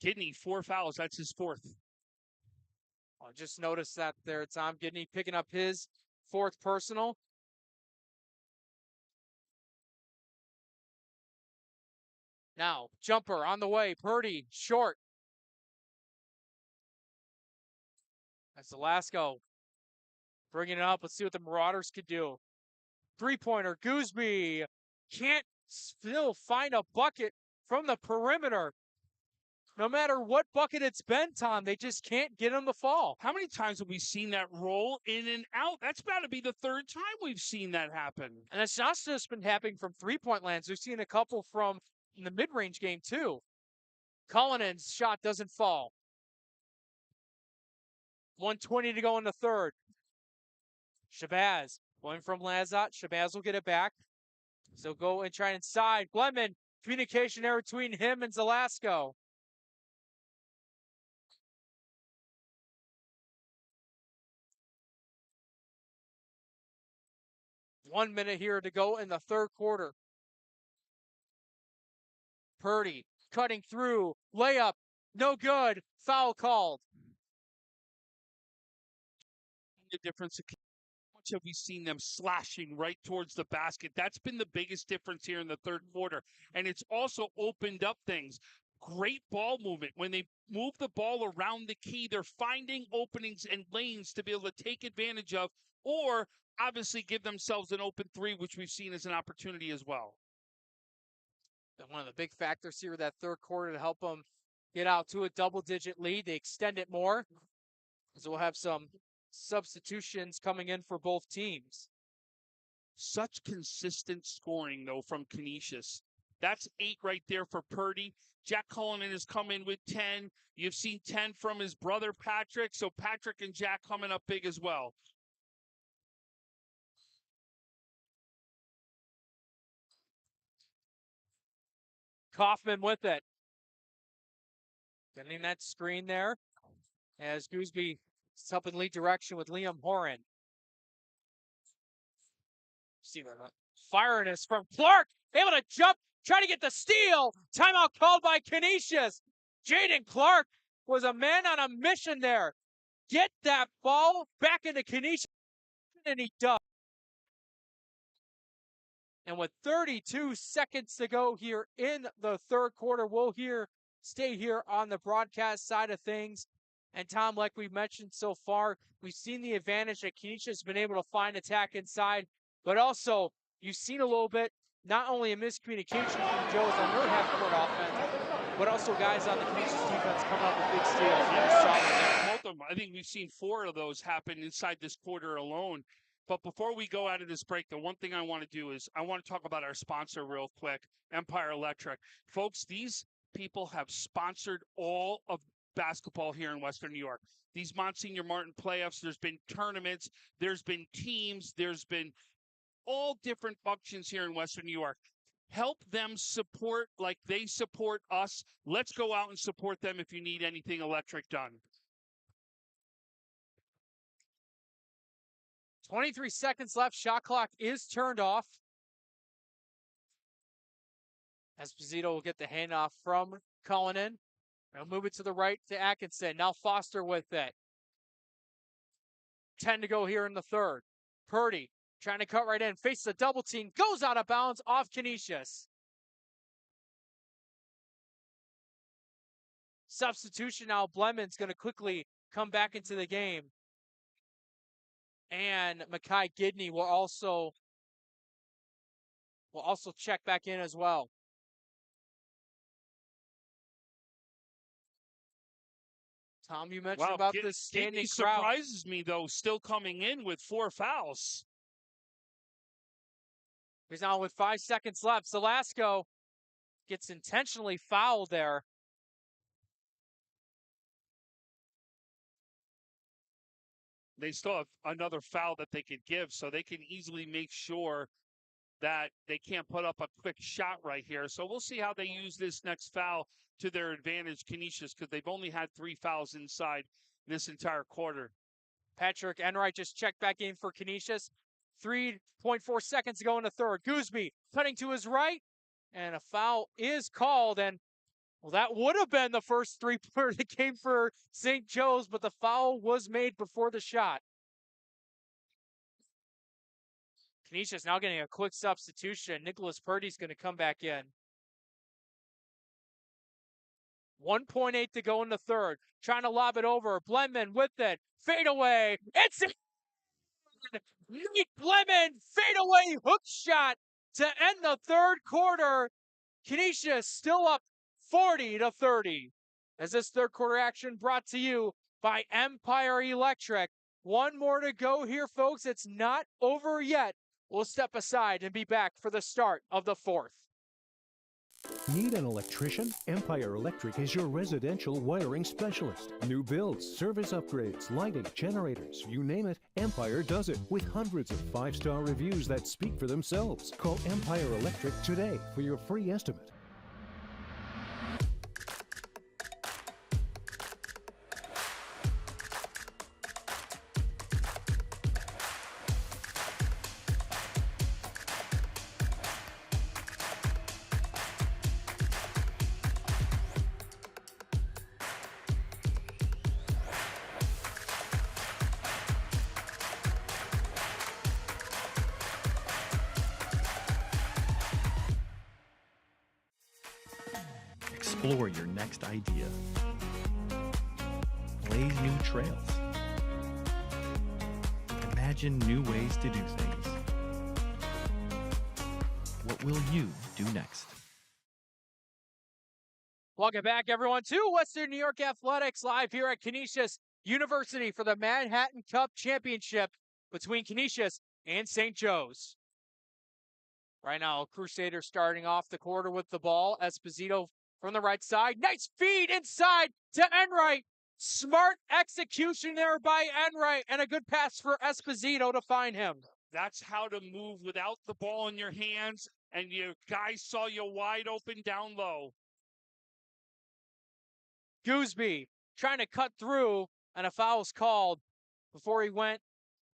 S2: Gidney, 4 fouls. That's his 4th.
S1: I just noticed that there, Tom Gidney picking up his 4th personal. Now, jumper on the way. Purdy, short. That's Velasco bringing it up. Let's see what the Marauders could do. 3-pointer, Gooseby can't still find a bucket from the perimeter. No matter what bucket it's been, Tom, they just can't get him to fall.
S2: How many times have we seen that roll in and out? That's about to be the 3rd time we've seen that happen.
S1: And it's not just been happening from three-point lands. We've seen a couple from in the mid-range game, too. Cullinan's shot doesn't fall. 1:20 to go in the 3rd. Shabazz going from Lanzot. Shabazz will get it back. So go and try inside. Blendman, communication error between him and Velasco. One minute here to go in the 3rd quarter. Purdy cutting through. Layup. No good. Foul called.
S2: The difference. How much have we seen them slashing right towards the basket? That's been the biggest difference here in the 3rd quarter. And it's also opened up things. Great ball movement. When they move the ball around the key, they're finding openings and lanes to be able to take advantage of, or obviously give themselves an open 3, which we've seen as an opportunity as well.
S1: And one of the big factors here that 3rd quarter to help them get out to a double-digit lead. They extend it more. So we'll have some substitutions coming in for both teams.
S2: Such consistent scoring, though, from Canisius. That's 8 right there for Purdy. Jack Cullinan has come in with 10. You've seen 10 from his brother, Patrick. So Patrick and Jack coming up big as well.
S1: Kaufman with it. Getting that screen there as Gooseby is up in lead direction with Liam Horan. See that? Firing is from Clark. Able to jump, try to get the steal. Timeout called by Canisius. Jaden Clark was a man on a mission there. Get that ball back into Canisius, and he does. And with 32 seconds to go here in the third quarter, we'll stay here on the broadcast side of things. And Tom, like we mentioned so far, we've seen the advantage that Canisius has been able to find attack inside, but also you've seen a little bit, not only a miscommunication from Joes on their half-court offense, but also guys on the Canisius defense coming up with big steals.
S2: I think we've seen 4 of those happen inside this quarter alone. But before we go out of this break, the one thing I want to do is I want to talk about our sponsor real quick, Empire Electric. Folks, these people have sponsored all of basketball here in Western New York. These Monsignor Martin playoffs, there's been tournaments, there's been teams, there's been all different functions here in Western New York. Help them support like they support us. Let's go out and support them if you need anything electric done.
S1: 23 seconds left. Shot clock is turned off. Esposito will get the handoff from Cullinan. They'll move it to the right to Atkinson. Now Foster with it. 10 to go here in the third. Purdy trying to cut right in. Faces a double team. Goes out of bounds off Canisius. Substitution now. Blemmon's going to quickly come back into the game. And Makai Gidney will also check back in as well. Tom, you mentioned about this standing crowd.
S2: Surprises me, though, still coming in with 4 fouls.
S1: He's now with 5 seconds left. Velasco gets intentionally fouled there.
S2: They still have another foul that they could give, so they can easily make sure that they can't put up a quick shot right here. So we'll see how they use this next foul to their advantage, Canisius, because they've only had 3 fouls inside this entire quarter.
S1: Patrick Enright just checked back in for Canisius. 3.4 seconds to go in the third. Gooseby cutting to his right, and a foul is called. And well, that would have been the first 3-pointer that came for St. Joe's, but the foul was made before the shot. Canisius now getting a quick substitution. Nicholas Purdy's going to come back in. 1.8 to go in the third. Trying to lob it over. Blemon with it. Fade away. It's Nate Blemon. Fade away hook shot to end the third quarter. Canisius still up 40-30. As this third quarter action brought to you by Empire Electric. One more to go here, folks. It's not over yet. We'll step aside and be back for the start of the fourth.
S3: Need an electrician? Empire Electric is your residential wiring specialist. New builds, service upgrades, lighting, generators, you name it, Empire does it. With hundreds of 5-star reviews that speak for themselves. Call Empire Electric today for your free estimate.
S4: Explore your next idea. Blaze new trails. Imagine new ways to do things. What will you do next?
S1: Welcome back, everyone, to Western New York Athletics, live here at Canisius University for the Manhattan Cup Championship between Canisius and St. Joe's. Right now, Crusader starting off the quarter with the ball. Esposito from the right side. Nice feed inside to Enright. Smart execution there by Enright, and a good pass for Esposito to find him.
S2: That's how to move without the ball in your hands and your guy saw you wide open down low.
S1: Gooseby trying to cut through, and a foul was called before he went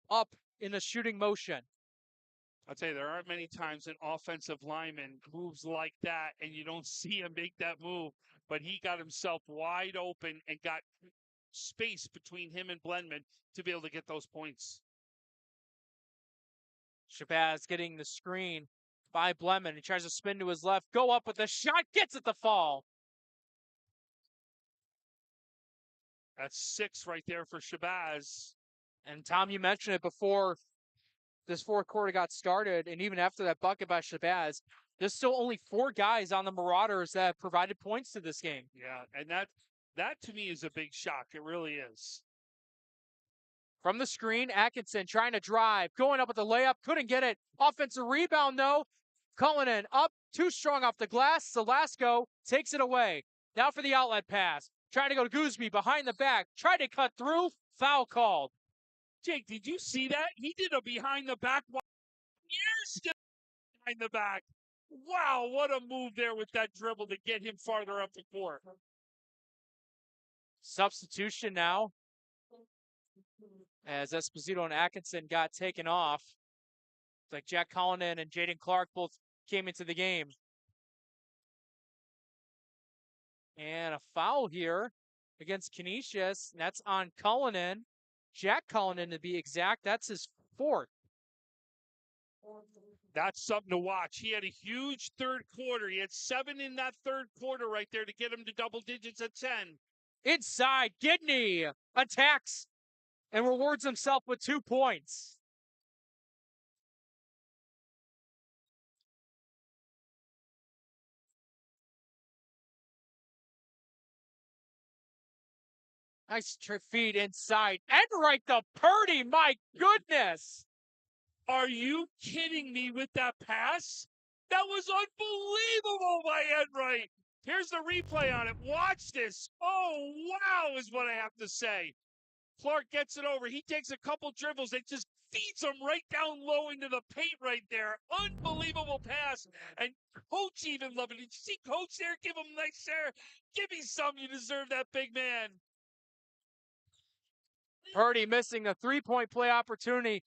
S1: up in a shooting motion.
S2: I'll tell you, there aren't many times an offensive lineman moves like that and you don't see him make that move, but he got himself wide open and got space between him and Blendman to be able to get those points.
S1: Shabazz getting the screen by Blemon. He tries to spin to his left, go up with the shot, gets it to fall.
S2: That's 6 right there for Shabazz.
S1: And Tom, you mentioned it before this fourth quarter got started, and even after that bucket by Shabazz, there's still only 4 guys on the Marauders that have provided points to this game.
S2: Yeah, and that to me is a big shock. It really is.
S1: From the screen, Atkinson trying to drive, going up with the layup, couldn't get it. Offensive rebound, though. Cullinan up, too strong off the glass. Salasco takes it away. Now for the outlet pass. Trying to go to Gooseby behind the back. Tried to cut through. Foul called.
S2: Jake, did you see that? He did a behind the back. Years behind the back. Wow, what a move there with that dribble to get him farther up the court.
S1: Substitution now, as Esposito and Atkinson got taken off. It's like Jack Cullinan and Jaden Clark both came into the game. And a foul here against Canisius, and that's on Cullinan. Jack Cullinan, to be exact, that's his 4th.
S2: That's something to watch. He had a huge third quarter. He had 7 in that third quarter right there to get him to double digits at 10.
S1: Inside, Gidney attacks and rewards himself with 2 points. Nice feed inside. And right to Purdy, my goodness.
S2: Are you kidding me with that pass? That was unbelievable by Enright. Here's the replay on it. Watch this. Oh, wow, is what I have to say. Clark gets it over. He takes a couple dribbles and just feeds him right down low into the paint right there. Unbelievable pass. And Coach even loved it. Did you see Coach there? Give him a nice share. Give me some. You deserve that, big man.
S1: Purdy missing a 3-point play opportunity.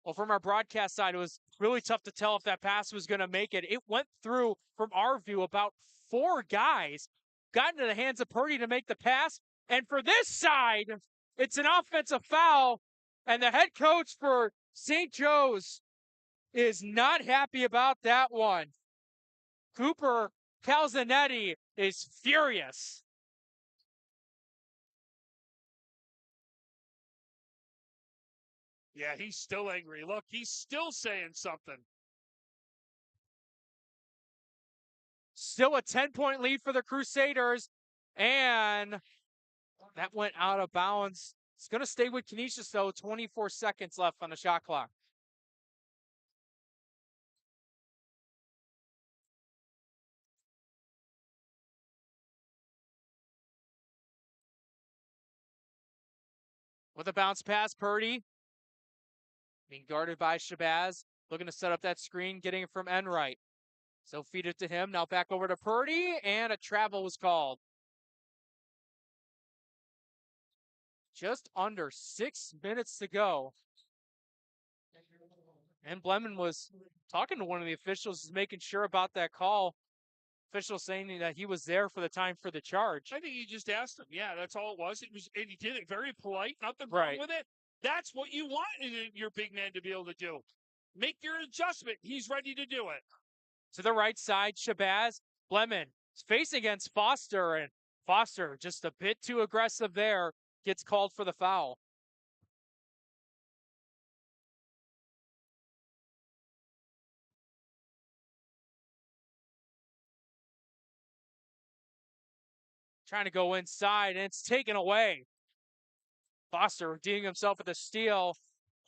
S1: Well, from our broadcast side, it was really tough to tell if that pass was going to make it. It went through, from our view, about 4 guys. Got into the hands of Purdy to make the pass. And for this side, it's an offensive foul. And the head coach for St. Joe's is not happy about that one. Cooper Calzanetti is furious.
S2: Yeah, he's still angry. Look, he's still saying something.
S1: Still a 10-point lead for the Crusaders. And that went out of bounds. It's going to stay with Canisius, though. 24 seconds left on the shot clock. With a bounce pass, Purdy being guarded by Shabazz. Looking to set up that screen, getting it from Enright. So feed it to him. Now back over to Purdy, and a travel was called. Just under 6 minutes to go. And Blemon was talking to one of the officials, making sure about that call. Official saying that he was there for the time for the charge.
S2: I think he just asked him. Yeah, that's all it was. It was, and he did it very polite. Nothing wrong with it. That's what you want in your big man to be able to do. Make your adjustment. He's ready to do it.
S1: To the right side, Shabazz. Blemon is facing against Foster, and Foster just a bit too aggressive there. Gets called for the foul. Trying to go inside, and it's taken away. Foster redeeming himself with a steal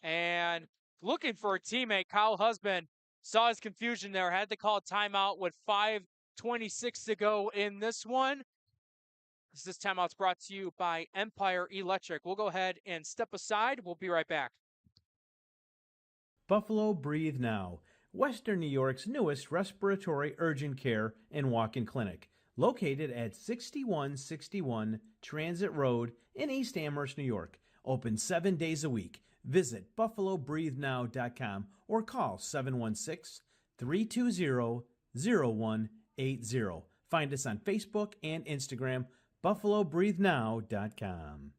S1: and looking for a teammate. Kyle Husband saw his confusion there, had to call a timeout with 5:26 to go in this one. This timeout's brought to you by Empire Electric. We'll go ahead and step aside. We'll be right back.
S5: Buffalo Breathe Now. Western New York's newest respiratory urgent care and walk-in clinic, located at 6161 Transit Road in East Amherst, New York. Open 7 days a week. Visit buffalobreathenow.com or call 716-320-0180. Find us on Facebook and Instagram, buffalobreathenow.com.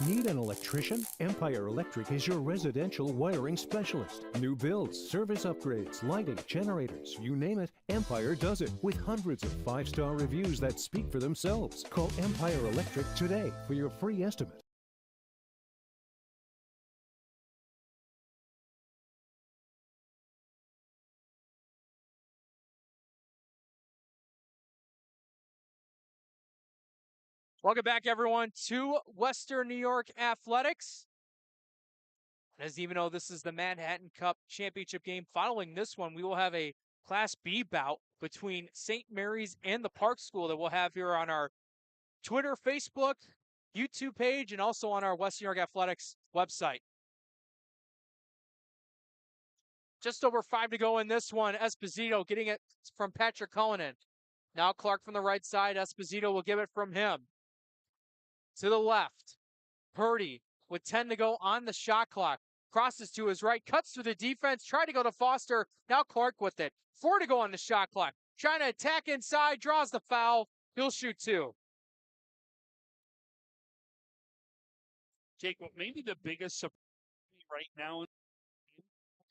S3: Need an electrician? Empire Electric is your residential wiring specialist. New builds, service upgrades, lighting, generators, you name it, Empire does it with hundreds of 5-star reviews that speak for themselves. Call Empire Electric today for your free estimate.
S1: Welcome back, everyone, to Western New York Athletics. As even though this is the Manhattan Cup championship game, following this one, we will have a Class B bout between St. Mary's and the Park School that we'll have here on our Twitter, Facebook, YouTube page, and also on our Western New York Athletics website. Just over 5 to go in this one. Esposito getting it from Patrick Cullinan. Now Clark from the right side. Esposito will give it from him. To the left, Purdy with 10 to go on the shot clock. Crosses to his right, cuts through the defense, tried to go to Foster. Now Clark with it. 4 to go on the shot clock. Trying to attack inside, draws the foul. He'll shoot 2.
S2: Jake, what maybe the biggest surprise right now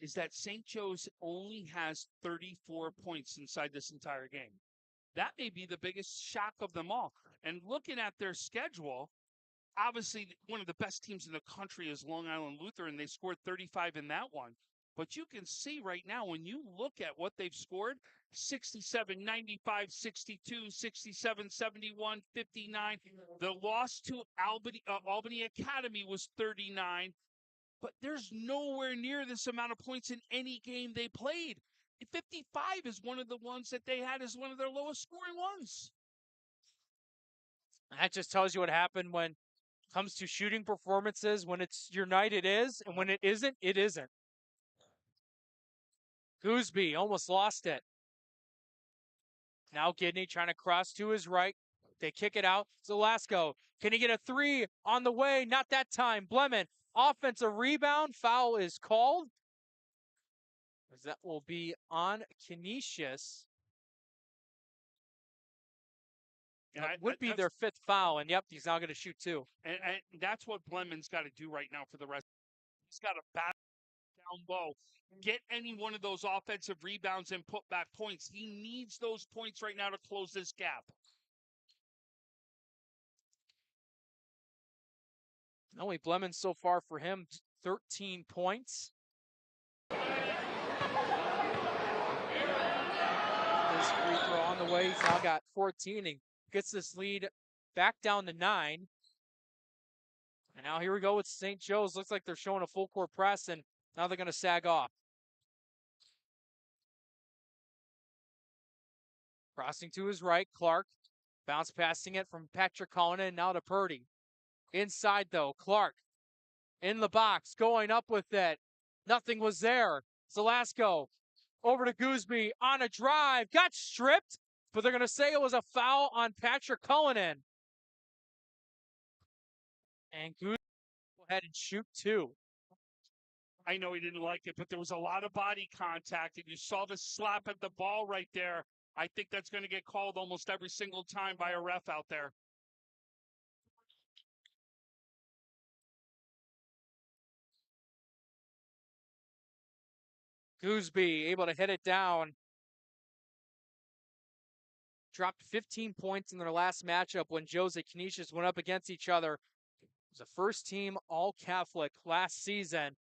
S2: is that St. Joe's only has 34 points inside this entire game. That may be the biggest shock of them all. And looking at their schedule, obviously one of the best teams in the country is Long Island Lutheran. They scored 35 in that one. But you can see right now, when you look at what they've scored, 67, 95, 62, 67, 71, 59. The loss to Albany Academy was 39. But there's nowhere near this amount of points in any game they played. 55 is one of the ones that they had as one of their lowest scoring ones.
S1: That just tells you what happened when it comes to shooting performances. When it's your night, it is. And when it isn't, it isn't. Gooseby almost lost it. Now Gidney trying to cross to his right. They kick it out. Zelasco, can he get a 3 on the way? Not that time. Blemin, offensive rebound. Foul is called. That will be on Canisius. That would be their 5th foul, and yep, he's now going to shoot 2.
S2: And that's what Blemin's got to do right now for the rest. He's got to bat down low, get any one of those offensive rebounds and put back points. He needs those points right now to close this gap.
S1: Only Blemin so far for him, 13 points. His free throw on the way. He's now got 14 and gets this lead back down to 9. And now here we go with St. Joe's. Looks like they're showing a full court press, and now they're going to sag off. Crossing to his right, Clark. Bounce passing it from Patrick Cullinan, now to Purdy. Inside, though, Clark in the box, going up with it. Nothing was there. Zelasco over to Gooseby on a drive. Got stripped, but they're going to say it was a foul on Patrick Cullinan. And Gooseby go ahead and shoot 2.
S2: I know he didn't like it, but there was a lot of body contact, and you saw the slap at the ball right there. I think that's going to get called almost every single time by a ref out there.
S1: Gooseby able to hit it down. Dropped 15 points in their last matchup when Jose Canisius went up against each other. It was a first-team All-Catholic last season.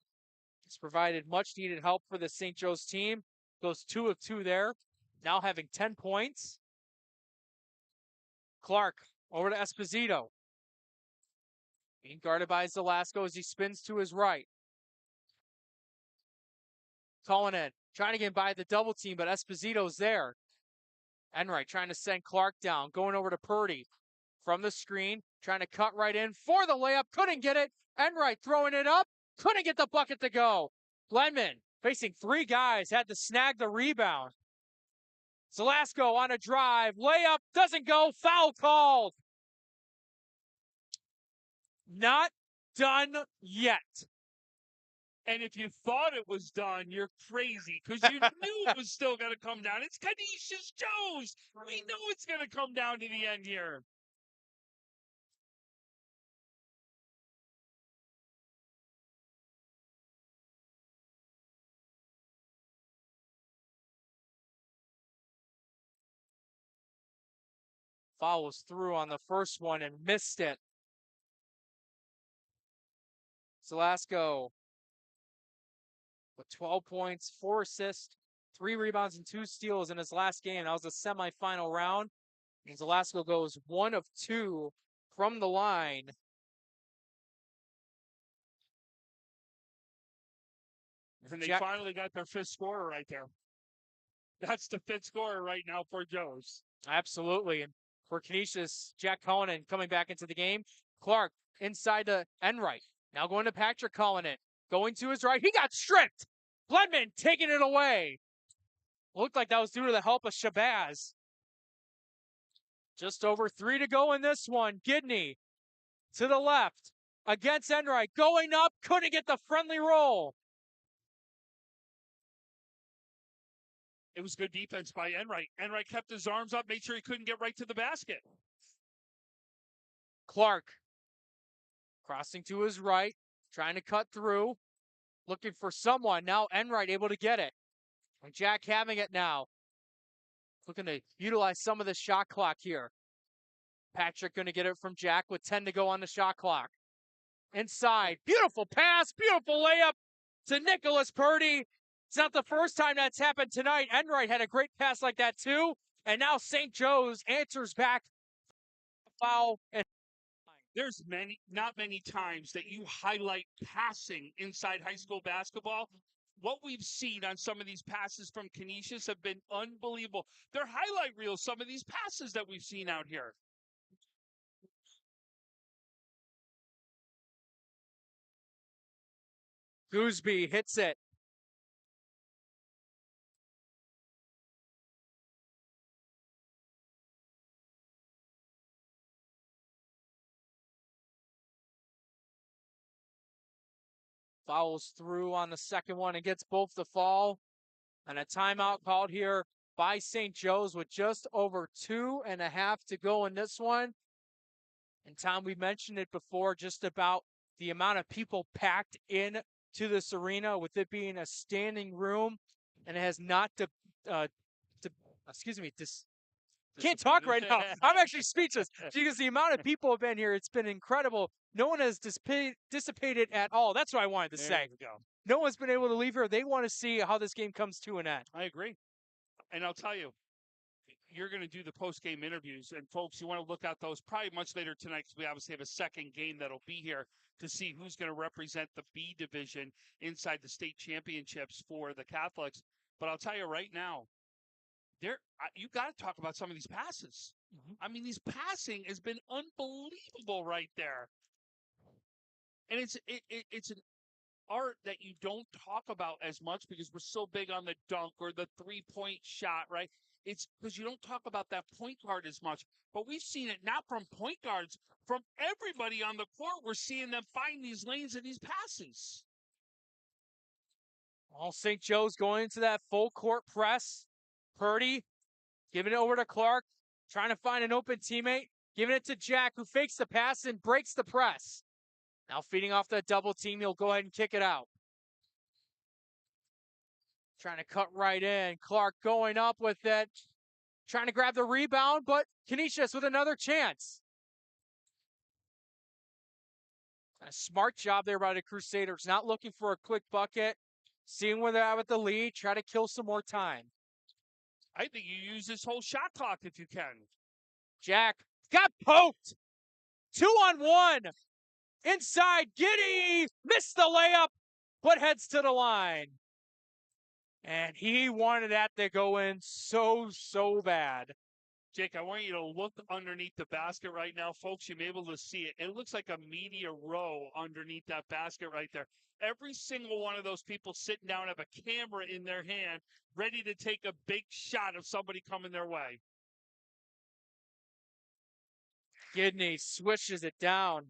S1: It's provided much-needed help for the St. Joe's team. Goes 2 of 2 there, now having 10 points. Clark over to Esposito. Being guarded by Zelasco as he spins to his right. Cullinan trying to get by the double team, but Esposito's there. Enright trying to send Clark down, going over to Purdy from the screen, trying to cut right in for the layup, couldn't get it. Enright throwing it up, couldn't get the bucket to go. Glenman facing three guys, had to snag the rebound. Zelasco on a drive, layup, doesn't go, foul called. Not done yet.
S2: And if you thought it was done, you're crazy because you knew it was still going to come down. It's Canisius Joes. We know it's going to come down to the end here.
S1: Follows through on the first one and missed it. Zelasco with 12 points, 4 assists, 3 rebounds, and 2 steals in his last game. That was the semifinal round. And Zelasco goes 1 of 2 from the line.
S2: And they finally got their fifth scorer right there. That's the fifth scorer right now for Joes.
S1: Absolutely. And for Canisius, Jack Cullinan coming back into the game. Clark inside to Enright. Now going to Patrick Cullinan. Going to his right. He got stripped. Bledman taking it away. Looked like that was due to the help of Shabazz. Just over 3 to go in this one. Gidney to the left against Enright. Going up. Couldn't get the friendly roll.
S2: It was good defense by Enright. Enright kept his arms up, made sure he couldn't get right to the basket.
S1: Clark crossing to his right, trying to cut through, looking for someone. Now Enright able to get it. And Jack having it now. Looking to utilize some of the shot clock here. Patrick going to get it from Jack with 10 to go on the shot clock. Inside, beautiful pass, beautiful layup to Nicholas Purdy. It's not the first time that's happened tonight. Enright had a great pass like that too. And now St. Joe's answers back. Foul. And
S2: there's not many times that you highlight passing inside high school basketball. What we've seen on some of these passes from Canisius have been unbelievable. They're highlight reels, some of these passes that we've seen out here.
S1: Gooseby hits it. Fouls through on the second one and gets both the fall. And a timeout called here by St. Joe's with just over 2.5 to go in this one. And Tom, we mentioned it before, just about the amount of people packed in to this arena with it being a standing room, and it has not can't talk right now. I'm actually speechless because the amount of people have been here, it's been incredible. No one has dissipated at all. That's what I wanted to say. No one's been able to leave here. They want to see how this game comes to an end.
S2: I agree. And I'll tell you, you're going to do the post-game interviews. And, folks, you want to look at those probably much later tonight because we obviously have a second game that'll be here to see who's going to represent the B division inside the state championships for the Catholics. But I'll tell you right now, you got to talk about some of these passes. I mean, these passing has been unbelievable right there. And it's an art that you don't talk about as much because we're so big on the dunk or the three-point shot, right? It's because you don't talk about that point guard as much. But we've seen it not from point guards, from everybody on the court. We're seeing them find these lanes and these passes.
S1: All St. Joe's going into that full court press. Purdy giving it over to Clark, trying to find an open teammate, giving it to Jack, who fakes the pass and breaks the press. Now feeding off that double team, he'll go ahead and kick it out. Trying to cut right in. Clark going up with it, trying to grab the rebound, but Canisius with another chance. A smart job there by the Crusaders, not looking for a quick bucket, seeing where they're at with the lead, try to kill some more time.
S2: I think you use this whole shot clock if you can.
S1: Jack got poked. 2-on-1. Inside, Giddy missed the layup, but heads to the line. And he wanted that to go in so bad.
S2: Jake, I want you to look underneath the basket right now, folks. You'll be able to see it. It looks like a media row underneath that basket right there. Every single one of those people sitting down have a camera in their hand, ready to take a big shot of somebody coming their way.
S1: Gidney swishes it down.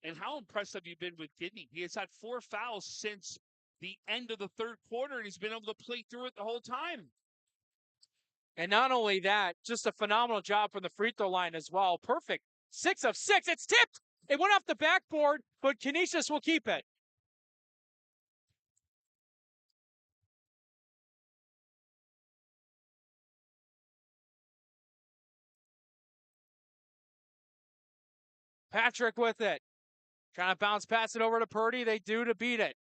S2: And how impressed have you been with Gidney? He has had 4 fouls since the end of the third quarter, and he's been able to play through it the whole time.
S1: And not only that, just a phenomenal job from the free throw line as well. Perfect. 6 of 6. It's tipped. It went off the backboard, but Canisius will keep it. Patrick with it. Trying to bounce pass it over to Purdy. They do to beat it.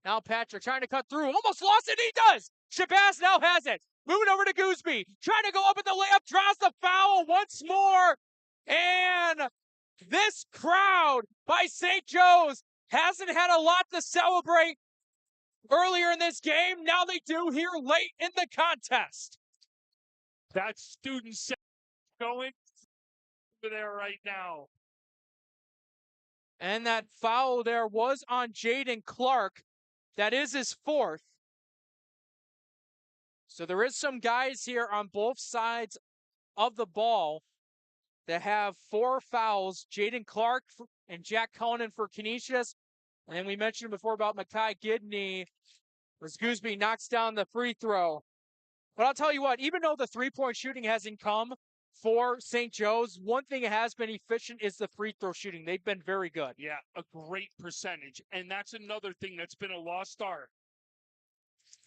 S1: Now Patrick trying to cut through. Almost lost it. He does. Shabazz now has it. Moving over to Gooseby. Trying to go up at the layup. Draws the foul once more. And this crowd by St. Joe's hasn't had a lot to celebrate earlier in this game. Now they do here late in the contest.
S2: That student set going over there right now.
S1: And that foul there was on Jaden Clark. That is his 4th. So there is some guys here on both sides of the ball that have 4 fouls. Jaden Clark and Jack Cullinan for Canisius. And then we mentioned before about Makai Gidney as Gooseby knocks down the free throw. But I'll tell you what, even though the three-point shooting hasn't come for St. Joe's, one thing that has been efficient is the free throw shooting. They've been very good.
S2: Yeah, a great percentage. And that's another thing that's been a lost art.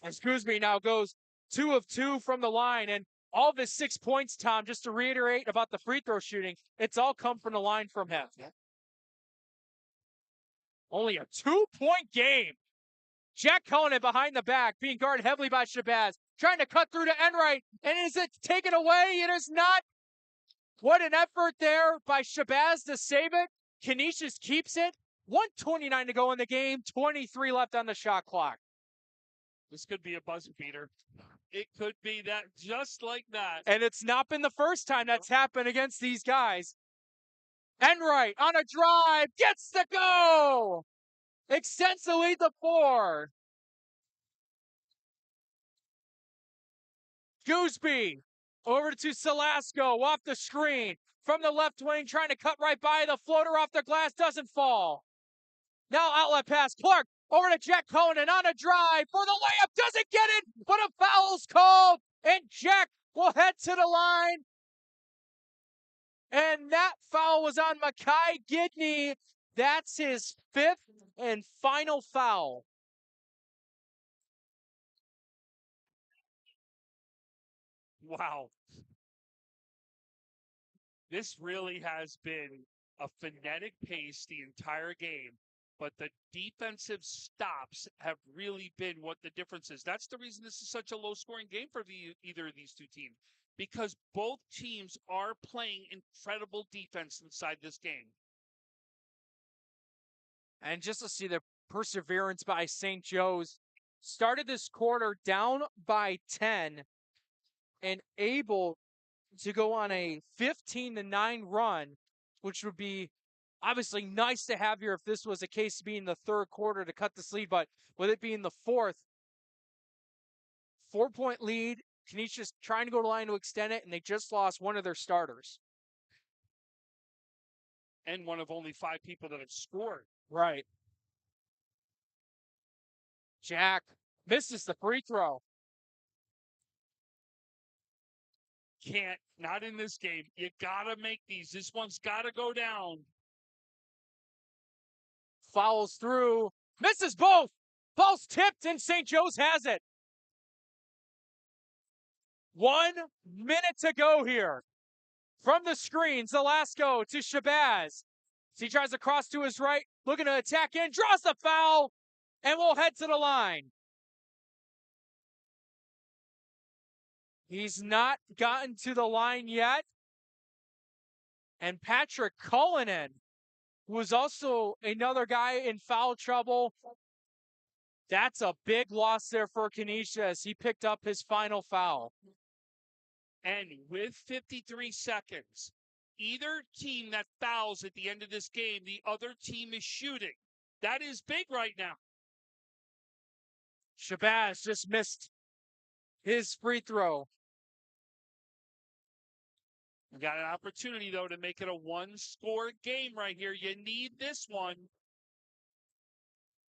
S1: As Gooseby now goes 2 of 2 from the line. And all of his 6 points, Tom, just to reiterate about the free throw shooting, it's all come from the line from him. Only a 2-point game. Jack Cullinan behind the back, being guarded heavily by Shabazz, trying to cut through to Enright. And is it taken away? It is not. What an effort there by Shabazz to save it. Canisius keeps it. 1:29 to go in the game, 23 left on the shot clock.
S2: This could be a buzzer beater. It could be that, just like that.
S1: And it's not been the first time that's happened against these guys. Enright on a drive, gets to go! Extends the lead to 4. Gooseby over to Salasco off the screen. From the left wing, trying to cut right by. The floater off the glass doesn't fall. Now outlet pass. Clark over to Jack Cullinan on a drive for the layup. Doesn't get it, but a foul's called. And Jack will head to the line. And that foul was on Makai Gidney. That's his 5th and final foul.
S2: Wow. This really has been a frenetic pace the entire game, but the defensive stops have really been what the difference is. That's the reason this is such a low-scoring game for either of these two teams, because both teams are playing incredible defense inside this game.
S1: And just to see the perseverance by St. Joe's, started this quarter down by 10 and able to go on a 15-9 run, which would be obviously nice to have here if this was a case of being the third quarter to cut this lead, but with it being the 4th, 4-point lead, Canisius trying to go to the line to extend it, and they just lost one of their starters.
S2: And one of only 5 people that have scored.
S1: Right. Jack misses the free throw.
S2: Can't, not in this game. You gotta make these. This one's gotta go down.
S1: Fouls through, misses both. Ball's tipped, and St. Joe's has it. 1 minute to go here. From the screen, Zalasco to Shabazz. He tries to cross to his right, looking to attack in, draws the foul, and will head to the line. He's not gotten to the line yet. And Patrick Cullinan, who is also another guy in foul trouble, That's a big loss there for Canisius. He picked up his final foul.
S2: And with 53 seconds, either team that fouls at the end of this game, the other team is shooting. That is big right now.
S1: Shabazz just missed his free throw.
S2: You got an opportunity, though, to make it a one-score game right here. You need this one.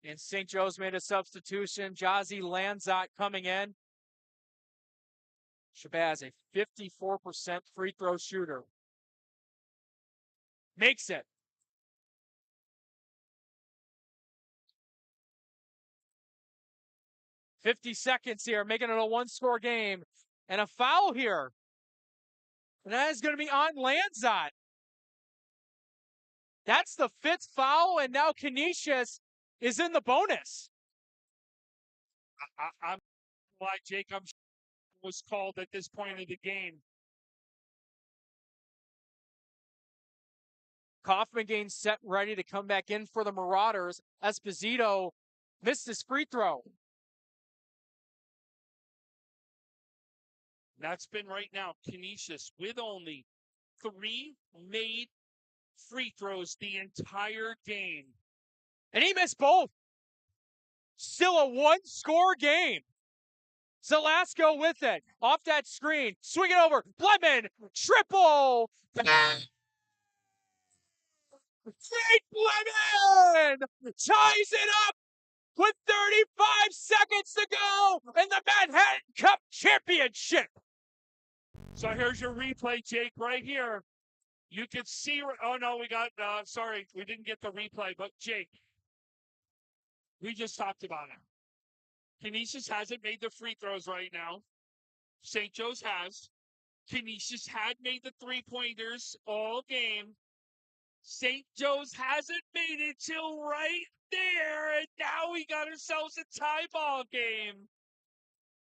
S1: And St. Joe's made a substitution. Jazzy Lanzot coming in. Shabazz, a 54% free throw shooter. Makes it. "50 seconds here, making it a one-score game. And a foul here. And that is going to be on Lanzot. That's the 5th foul, and now Canisius is in the bonus.
S2: I'm why Jake was called at this point of the game.
S1: Kaufman gains set ready to come back in for the Marauders. Esposito missed his free throw.
S2: That's been right now Canisius with only 3 made free throws the entire game.
S1: And he missed both. Still a one-score game. Zelasco with it. Off that screen. Swing it over. Blemon. Triple. Jake Blemon ties it up with 35 seconds to go in the Manhattan Cup Championship.
S2: So here's your replay, Jake, right here. You can see, oh no, we got, sorry, we didn't get the replay, but Jake, we just talked about it. Canisius hasn't made the free throws right now. St. Joe's has. Canisius had made the three-pointers all game. St. Joe's hasn't made it till right there, and now we got ourselves a tie ball game.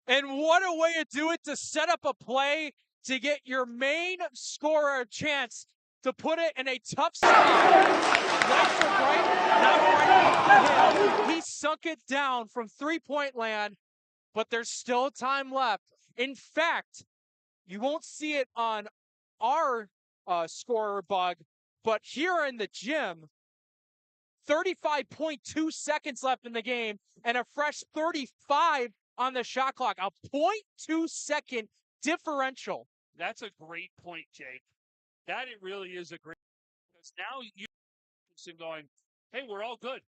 S1: And what a way to do it, to set up a play to get your main scorer a chance to put it in a tough spot. Left to right, not right to him. He sunk it down from three-point land, but there's still time left. In fact, you won't see it on our scorer bug, but here in the gym, 35.2 seconds left in the game and a fresh 35 on the shot clock. A 0.2 second differential.
S2: That's a great point, Jake. That it really is a great, because now you're going, hey, we're all good.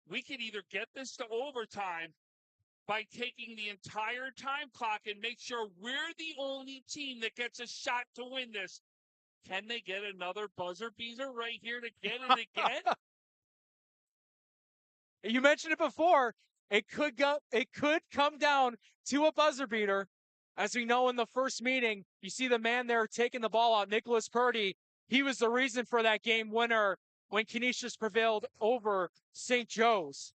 S2: We can either get this to overtime by taking the entire time clock and make sure we're the only team that gets a shot to win this. Can they get another buzzer beater right here to get it again?
S1: You mentioned it before. It could come down to a buzzer beater. As we know in the first meeting, you see the man there taking the ball out, Nicholas Purdy. He was the reason for that game winner when Canisius prevailed over St. Joe's.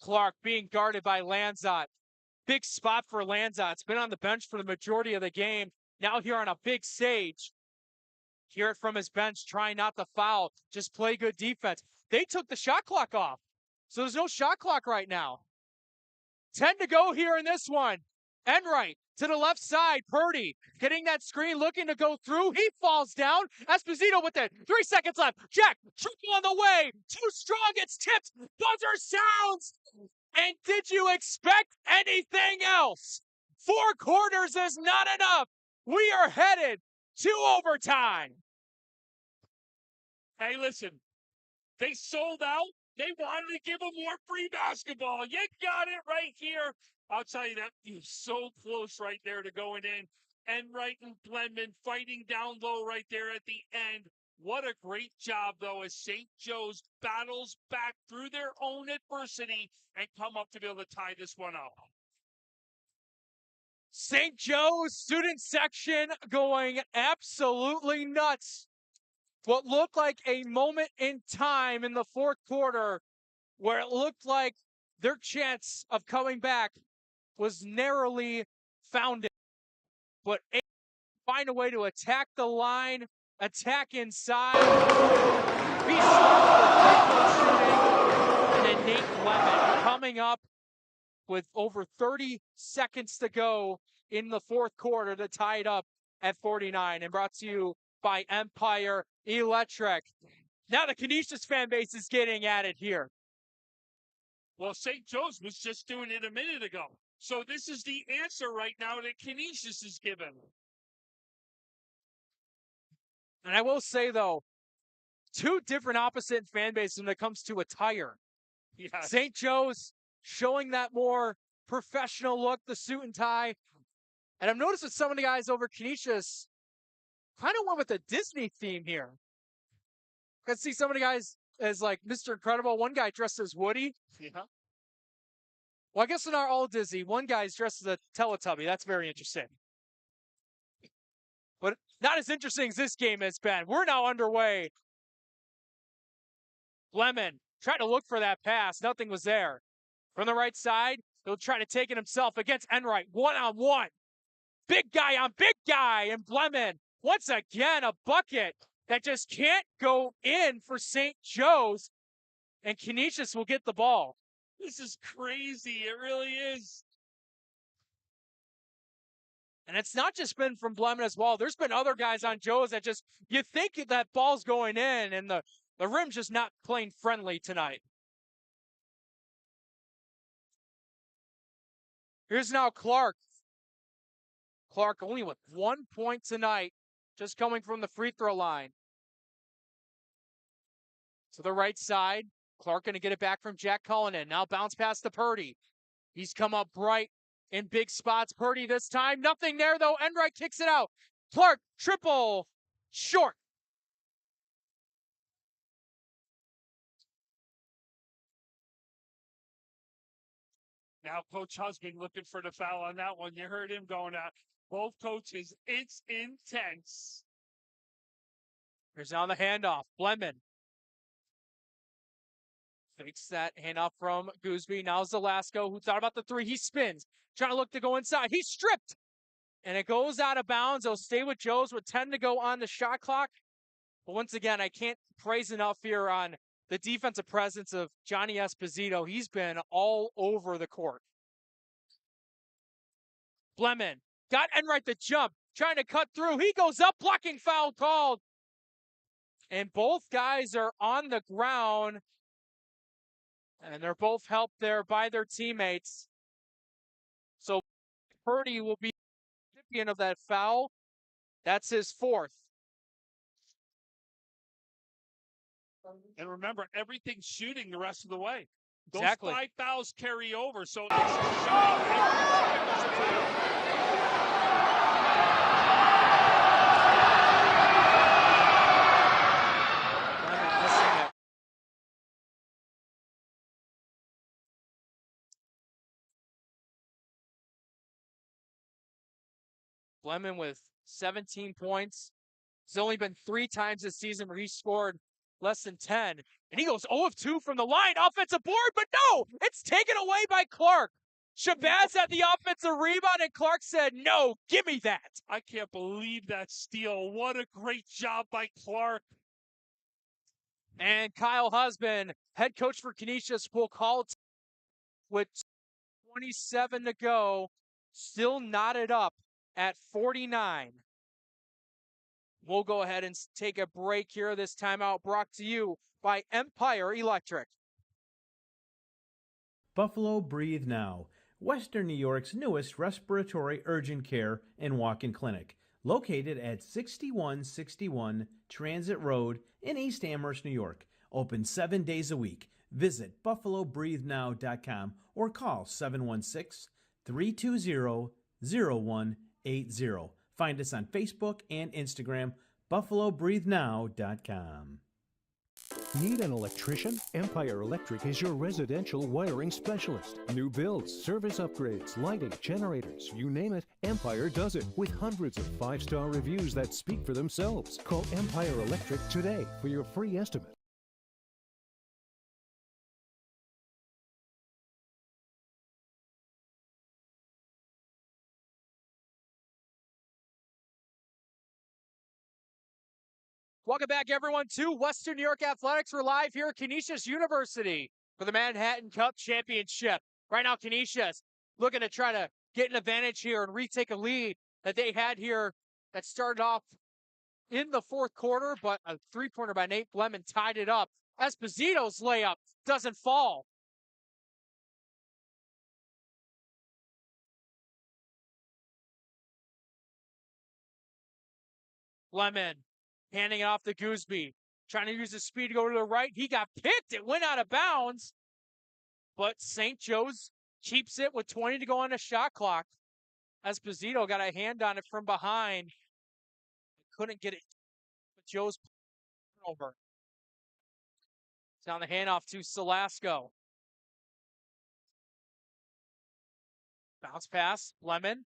S1: Clark being guarded by Lanzot. Big spot for Lanzot. It's been on the bench for the majority of the game. Now here on a big stage. Hear it from his bench, trying not to foul. Just play good defense. They took the shot clock off, so there's no shot clock right now. 10 to go here in this one. Enright to the left side. Purdy getting that screen, looking to go through. He falls down. Esposito with it. 3 seconds left. Jack, triple on the way. Too strong. It's tipped. Buzzer sounds. And did you expect anything else? 4 quarters is not enough. We are headed to overtime.
S2: Hey, listen, they sold out. They wanted to give them more free basketball. You got it right here. I'll tell you that he's so close right there to going in. Enright and Blenman fighting down low right there at the end. What a great job, though, as St. Joe's battles back through their own adversity and come up to be able to tie this one up.
S1: St. Joe's student section going absolutely nuts. What looked like a moment in time in the fourth quarter where it looked like their chance of coming back was narrowly founded. But find a way to attack the line, attack inside. And then Nate Lemon coming up with over 30 seconds to go in the fourth quarter to tie it up at 49. And brought to you by Empire Electric. Now the Canisius fan base is getting at it here.
S2: Well, St. Joe's was just doing it a minute ago. So this is the answer right now that Canisius is given.
S1: And I will say, though, two different opposite fan bases when it comes to attire.
S2: Yes.
S1: St. Joe's showing that more professional look, the suit and tie. And I've noticed that some of the guys over Canisius kind of went with a Disney theme here. I can see some of the guys as like Mr. Incredible. One guy dressed as Woody.
S2: Yeah.
S1: Well, I guess they're not all Disney. One guy's dressed as a Teletubby. That's very interesting. But not as interesting as this game has been. We're now underway. Lemon tried to look for that pass. Nothing was there. From the right side, he'll try to take it himself against Enright. One-on-one. Big guy on big guy. And Lemon, once again, a bucket that just can't go in for St. Joe's. And Canisius will get the ball.
S2: This is crazy. It really is.
S1: And it's not just been from Blemon as well. There's been other guys on Joe's that just, you think that ball's going in, and the rim's just not playing friendly tonight. Here's now Clark. Clark only with 1 point tonight, just coming from the free throw line. To the right side, Clark going to get it back from Jack Cullinan. Now bounce pass to Purdy. He's come up bright in big spots. Purdy this time. Nothing there, though. Enright kicks it out. Clark, triple, short.
S2: Now Coach Husband looking for the foul on that one. You heard him going out. Both coaches, it's intense.
S1: Here's now the handoff. Blemon fakes that handoff from Gooseby. Now Zelasco, who thought about the three. He spins, trying to look to go inside. He's stripped, and it goes out of bounds. They'll stay with Joe's with 10 to go on the shot clock. But once again, I can't praise enough here on the defensive presence of Johnny Esposito. He's been all over the court. Blemon got Enright the jump, trying to cut through. He goes up, blocking foul called. And both guys are on the ground. And they're both helped there by their teammates. So Purdy will be the recipient of that foul. That's his fourth.
S2: And remember, everything's shooting the rest of the way. Those
S1: Exactly.
S2: 5 fouls carry over, so it's shooting.
S1: Blemon with 17 points. It's only been 3 times this season where he scored less than 10. And he goes 0 of 2 from the line. Offensive board, but no! It's taken away by Clark. Shabazz had the offensive rebound, and Clark said, no, give me that.
S2: I can't believe that steal. What a great job by Clark.
S1: And Kyle Husband, head coach for Canisius, will call with 27 to go. Still knotted up at 49. We'll go ahead and take a break here. This timeout brought to you by Empire Electric.
S5: Buffalo Breathe Now, Western New York's newest respiratory urgent care and walk-in clinic, located at 6161 Transit Road in East Amherst, New York. Open 7 days a week. Visit buffalobreathenow.com or call 716-320-0180. Find us on Facebook and Instagram, buffalobreathenow.com.
S3: Need an electrician? Empire Electric is your residential wiring specialist. New builds, service upgrades, lighting, generators, you name it, Empire does it with hundreds of 5-star reviews that speak for themselves. Call Empire Electric today for your free estimate.
S1: Welcome back, everyone, to Western New York Athletics. We're live here at Canisius University for the Manhattan Cup Championship. Right now, Canisius looking to try to get an advantage here and retake a lead that they had here that started off in the fourth quarter, but a three-pointer by Nate Blemon tied it up. Esposito's layup doesn't fall. Blemon handing it off to Gooseby, trying to use his speed to go to the right. He got picked. It went out of bounds, but St. Joe's keeps it with 20 to go on the shot clock. Esposito got a hand on it from behind. Couldn't get it. But Joe's over. Down the handoff to Salasco. Bounce pass, Lemon.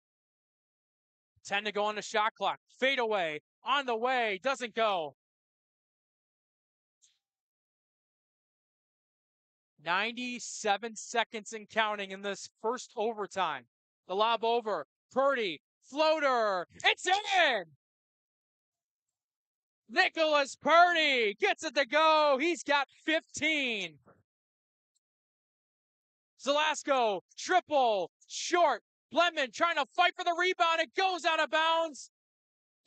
S1: 10 to go on the shot clock. Fade away. On the way. Doesn't go. 97 seconds and counting in this first overtime. The lob over. Purdy. Floater. It's in! Nicholas Purdy gets it to go. He's got 15. Salasco, triple, short. Blemon trying to fight for the rebound. It goes out of bounds.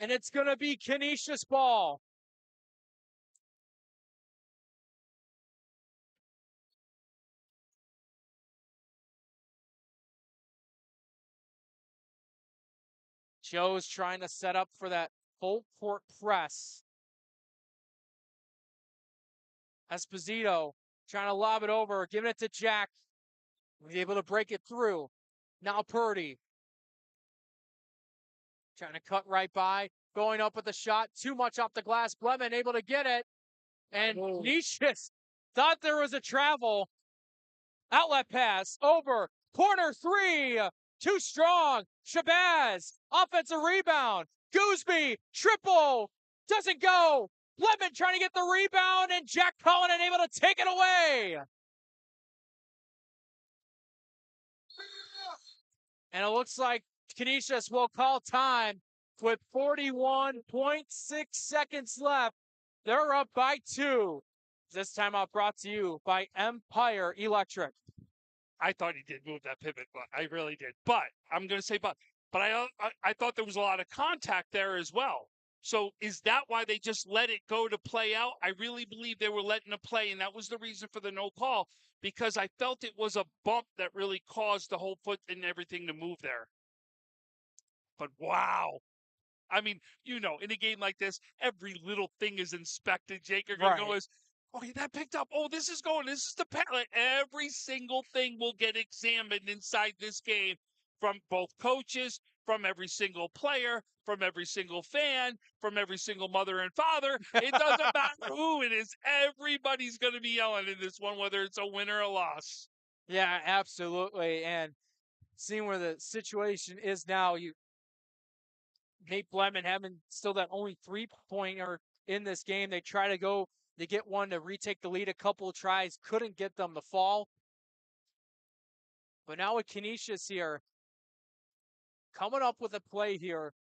S1: And it's going to be Canisius ball. Joe's trying to set up for that full court press. Esposito trying to lob it over, giving it to Jack. He's able to break it through. Now Purdy. Trying to cut right by. Going up with the shot. Too much off the glass. Blemon able to get it. And Canisius thought there was a travel. Outlet pass. Over. Corner three. Too strong. Shabazz. Offensive rebound. Gooseby. Triple. Doesn't go. Blemon trying to get the rebound. And Jack Cullen able to take it away. And it looks like Canisius will call time with 41.6 seconds left. They're up by 2. This timeout brought to you by Empire Electric.
S2: I thought he did move that pivot, but I really did. But I'm going to say but I thought there was a lot of contact there as well. So is that why they just let it go to play out? I really believe they were letting it play, and that was the reason for the no call, because I felt it was a bump that really caused the whole foot and everything to move there. But wow. I mean, you know, in a game like this, every little thing is inspected. Jake, you're going to go as, okay, that picked up. Oh, this is going. This is the palette. Every single thing will get examined inside this game from both coaches, from every single player, from every single fan, from every single mother and father. It doesn't matter who it is. Everybody's going to be yelling in this one, whether it's a win or a loss.
S1: Yeah, absolutely. And seeing where the situation is now, Nate Blemon having still that only three-pointer in this game. They try to go to get one to retake the lead. A couple of tries couldn't get them to fall. But now with Canisius here, coming up with a play here,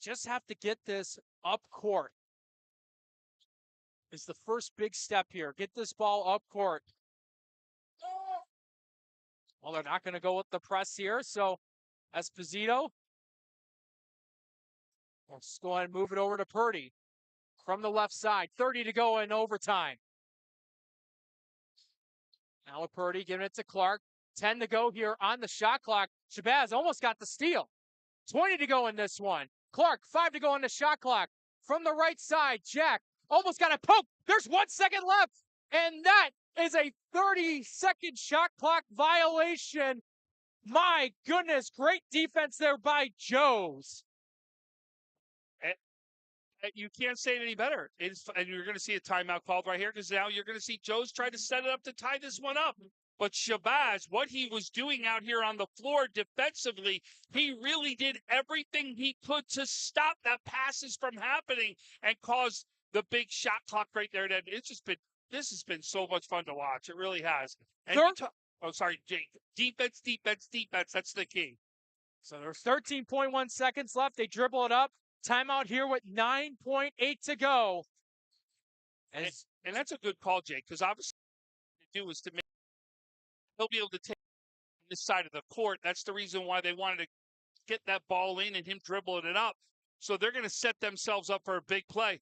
S1: just have to get this up court. Is the first big step here. Get this ball up court. Well, they're not going to go with the press here, so Esposito. Let's go ahead and move it over to Purdy from the left side. 30 to go in overtime. Now with Purdy giving it to Clark. 10 to go here on the shot clock. Shabazz almost got the steal. 20 to go in this one. Clark, 5 to go on the shot clock. From the right side, Jack almost got a poke. There's 1 second left. And that is a 30-second shot clock violation. My goodness, great defense there by Joes.
S2: You can't say it any better. And you're going to see a timeout called right here, because now you're going to see Joe's try to set it up to tie this one up. But Shabazz, what he was doing out here on the floor defensively, he really did everything he could to stop that passes from happening and cause the big shot clock right there. This has been so much fun to watch. It really has. And Jake. Defense. That's the key.
S1: So there's 13.1 seconds left. They dribble it up. Timeout here with 9.8 to go.
S2: And that's a good call, Jake, because obviously what to do is to make he'll be able to take this side of the court. That's the reason why they wanted to get that ball in and him dribbling it up. So they're going to set themselves up for a big play.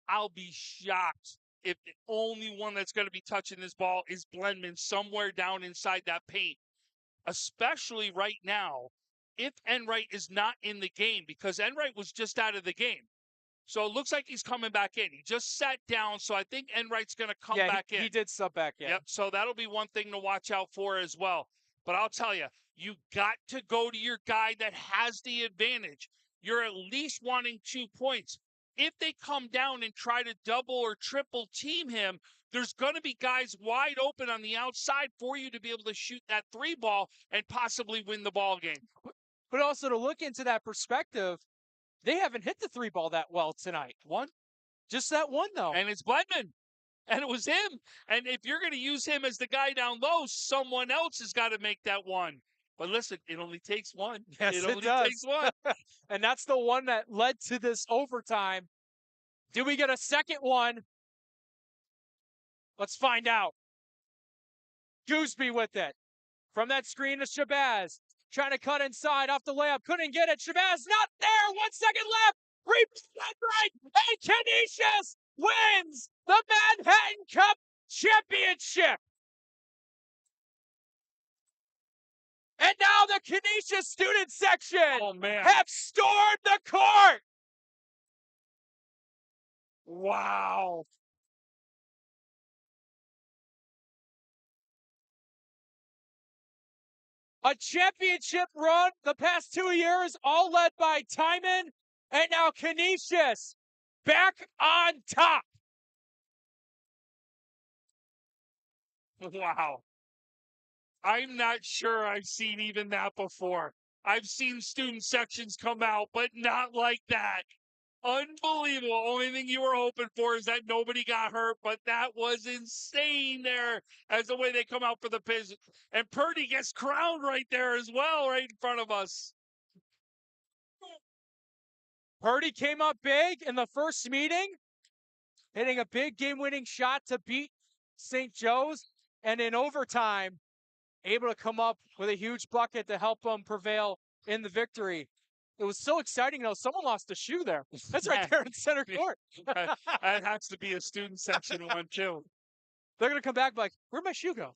S2: I'll be shocked if the only one that's going to be touching this ball is Blendman somewhere down inside that paint, especially right now if Enright is not in the game, because Enright was just out of the game. So it looks like he's coming back in. He just sat down, so I think Enright's going to come back in.
S1: He did sub back in.
S2: Yep, so that'll be one thing to watch out for as well. But I'll tell you, you got to go to your guy that has the advantage. You're at least wanting 2 points. If they come down and try to double or triple team him, there's going to be guys wide open on the outside for you to be able to shoot that 3 ball and possibly win the ball game.
S1: But also to look into that perspective, they haven't hit the 3 ball that well tonight.
S2: One.
S1: Just that one, though.
S2: And it's Blendman. And it was him. And if you're going to use him as the guy down low, someone else has got to make that one. But listen, it only takes one.
S1: Yes,
S2: it
S1: it
S2: only
S1: does.
S2: takes one.
S1: And that's the one that led to this overtime. Do we get a second one? Let's find out. Gooseby with it. From that screen to Shabazz. Trying to cut inside off the layup. Couldn't get it. Shabazz not there. 1 second left. Rebound right. And Canisius wins the Manhattan Cup Championship. And now the Canisius student section have stormed the court. Wow. A championship run the past 2 years, all led by Timon, and now Canisius back on top.
S2: Wow. I'm not sure I've seen even that before. I've seen student sections come out, but not like that. Unbelievable. Only thing you were hoping for is that nobody got hurt, but that was insane there as the way they come out for the Piz. And Purdy gets crowned right there as well, right in front of us.
S1: Purdy came up big in the first meeting, hitting a big game-winning shot to beat St. Joe's, and in overtime, able to come up with a huge bucket to help them prevail in the victory. It was so exciting, though. Someone lost a shoe there. That's right there in center court.
S2: That has to be a student section one, too.
S1: They're going to come back like, where'd my shoe go?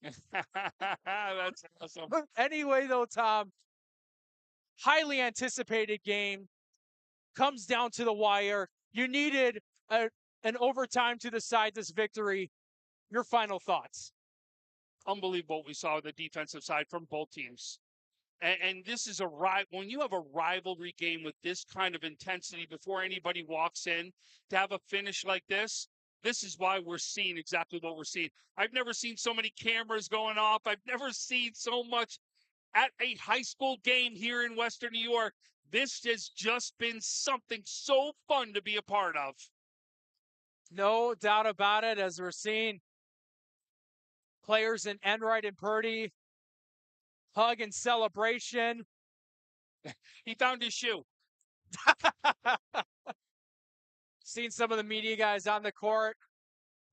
S2: That's awesome.
S1: Anyway, though, Tom, highly anticipated game. Comes down to the wire. You needed an overtime to decide this victory. Your final thoughts?
S2: Unbelievable what we saw on the defensive side from both teams. And this is when you have a rivalry game with this kind of intensity before anybody walks in, to have a finish like this is why we're seeing exactly what we're seeing. I've never seen so many cameras going off. I've never seen so much at a high school game here in Western New York. This has just been something so fun to be a part of.
S1: No doubt about it, as we're seeing players in Enright and Purdy hug and celebration.
S2: He found his shoe.
S1: Seen some of the media guys on the court,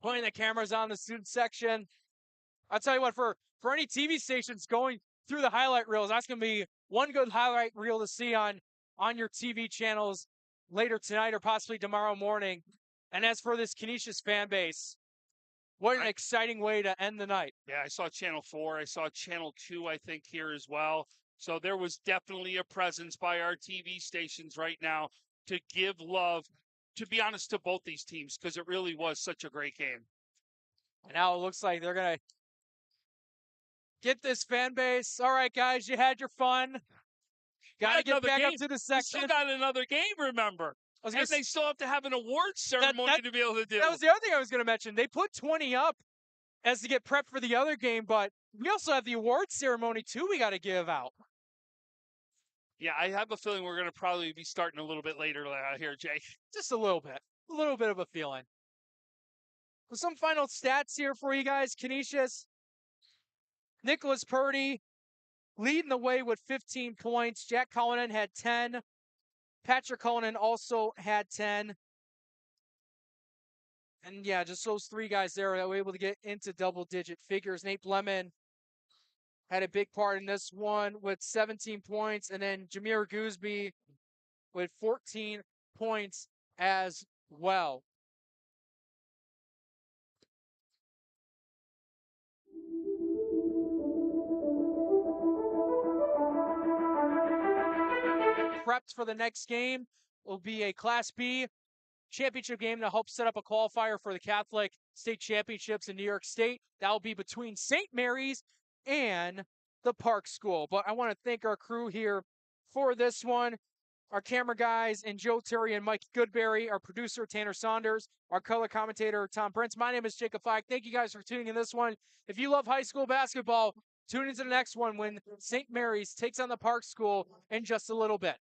S1: pointing the cameras on the student section. I'll tell you what, for any TV stations going through the highlight reels, that's going to be one good highlight reel to see on your TV channels later tonight or possibly tomorrow morning. And as for this Canisius fan base, what an exciting way to end the night.
S2: Yeah, I saw Channel 4. I saw Channel 2, I think, here as well. So there was definitely a presence by our TV stations right now to give love, to be honest, to both these teams, because it really was such a great game.
S1: And now it looks like they're going to get this fan base. All right, guys, you had your fun. Got to get back up to the section.
S2: Still got another game, remember. And they still have to have an awards ceremony to be able to do.
S1: That was the other thing I was going to mention. They put 20 up as to get prepped for the other game, but we also have the awards ceremony, too, we got to give out.
S2: Yeah, I have a feeling we're going to probably be starting a little bit later here, Jay.
S1: Just a little bit. A little bit of a feeling. With some final stats here for you guys. Canisius, Nicholas Purdy leading the way with 15 points. Jack Cullinan had 10. Patrick Cullinan also had 10. And yeah, just those three guys there that were able to get into double-digit figures. Nate Lemon had a big part in this one with 17 points, and then Jameer Gooseby with 14 points as well. Prepped for the next game will be a Class B championship game to help set up a qualifier for the Catholic State Championships in New York State. That will be between St. Mary's and the Park School. But I want to thank our crew here for this one. Our camera guys and Joe Terry and Mike Goodberry, our producer Tanner Saunders, our color commentator Tom Prince. My name is Jacob Fike. Thank you guys for tuning in this one. If you love high school basketball, tune into the next one when St. Mary's takes on the Park School in just a little bit.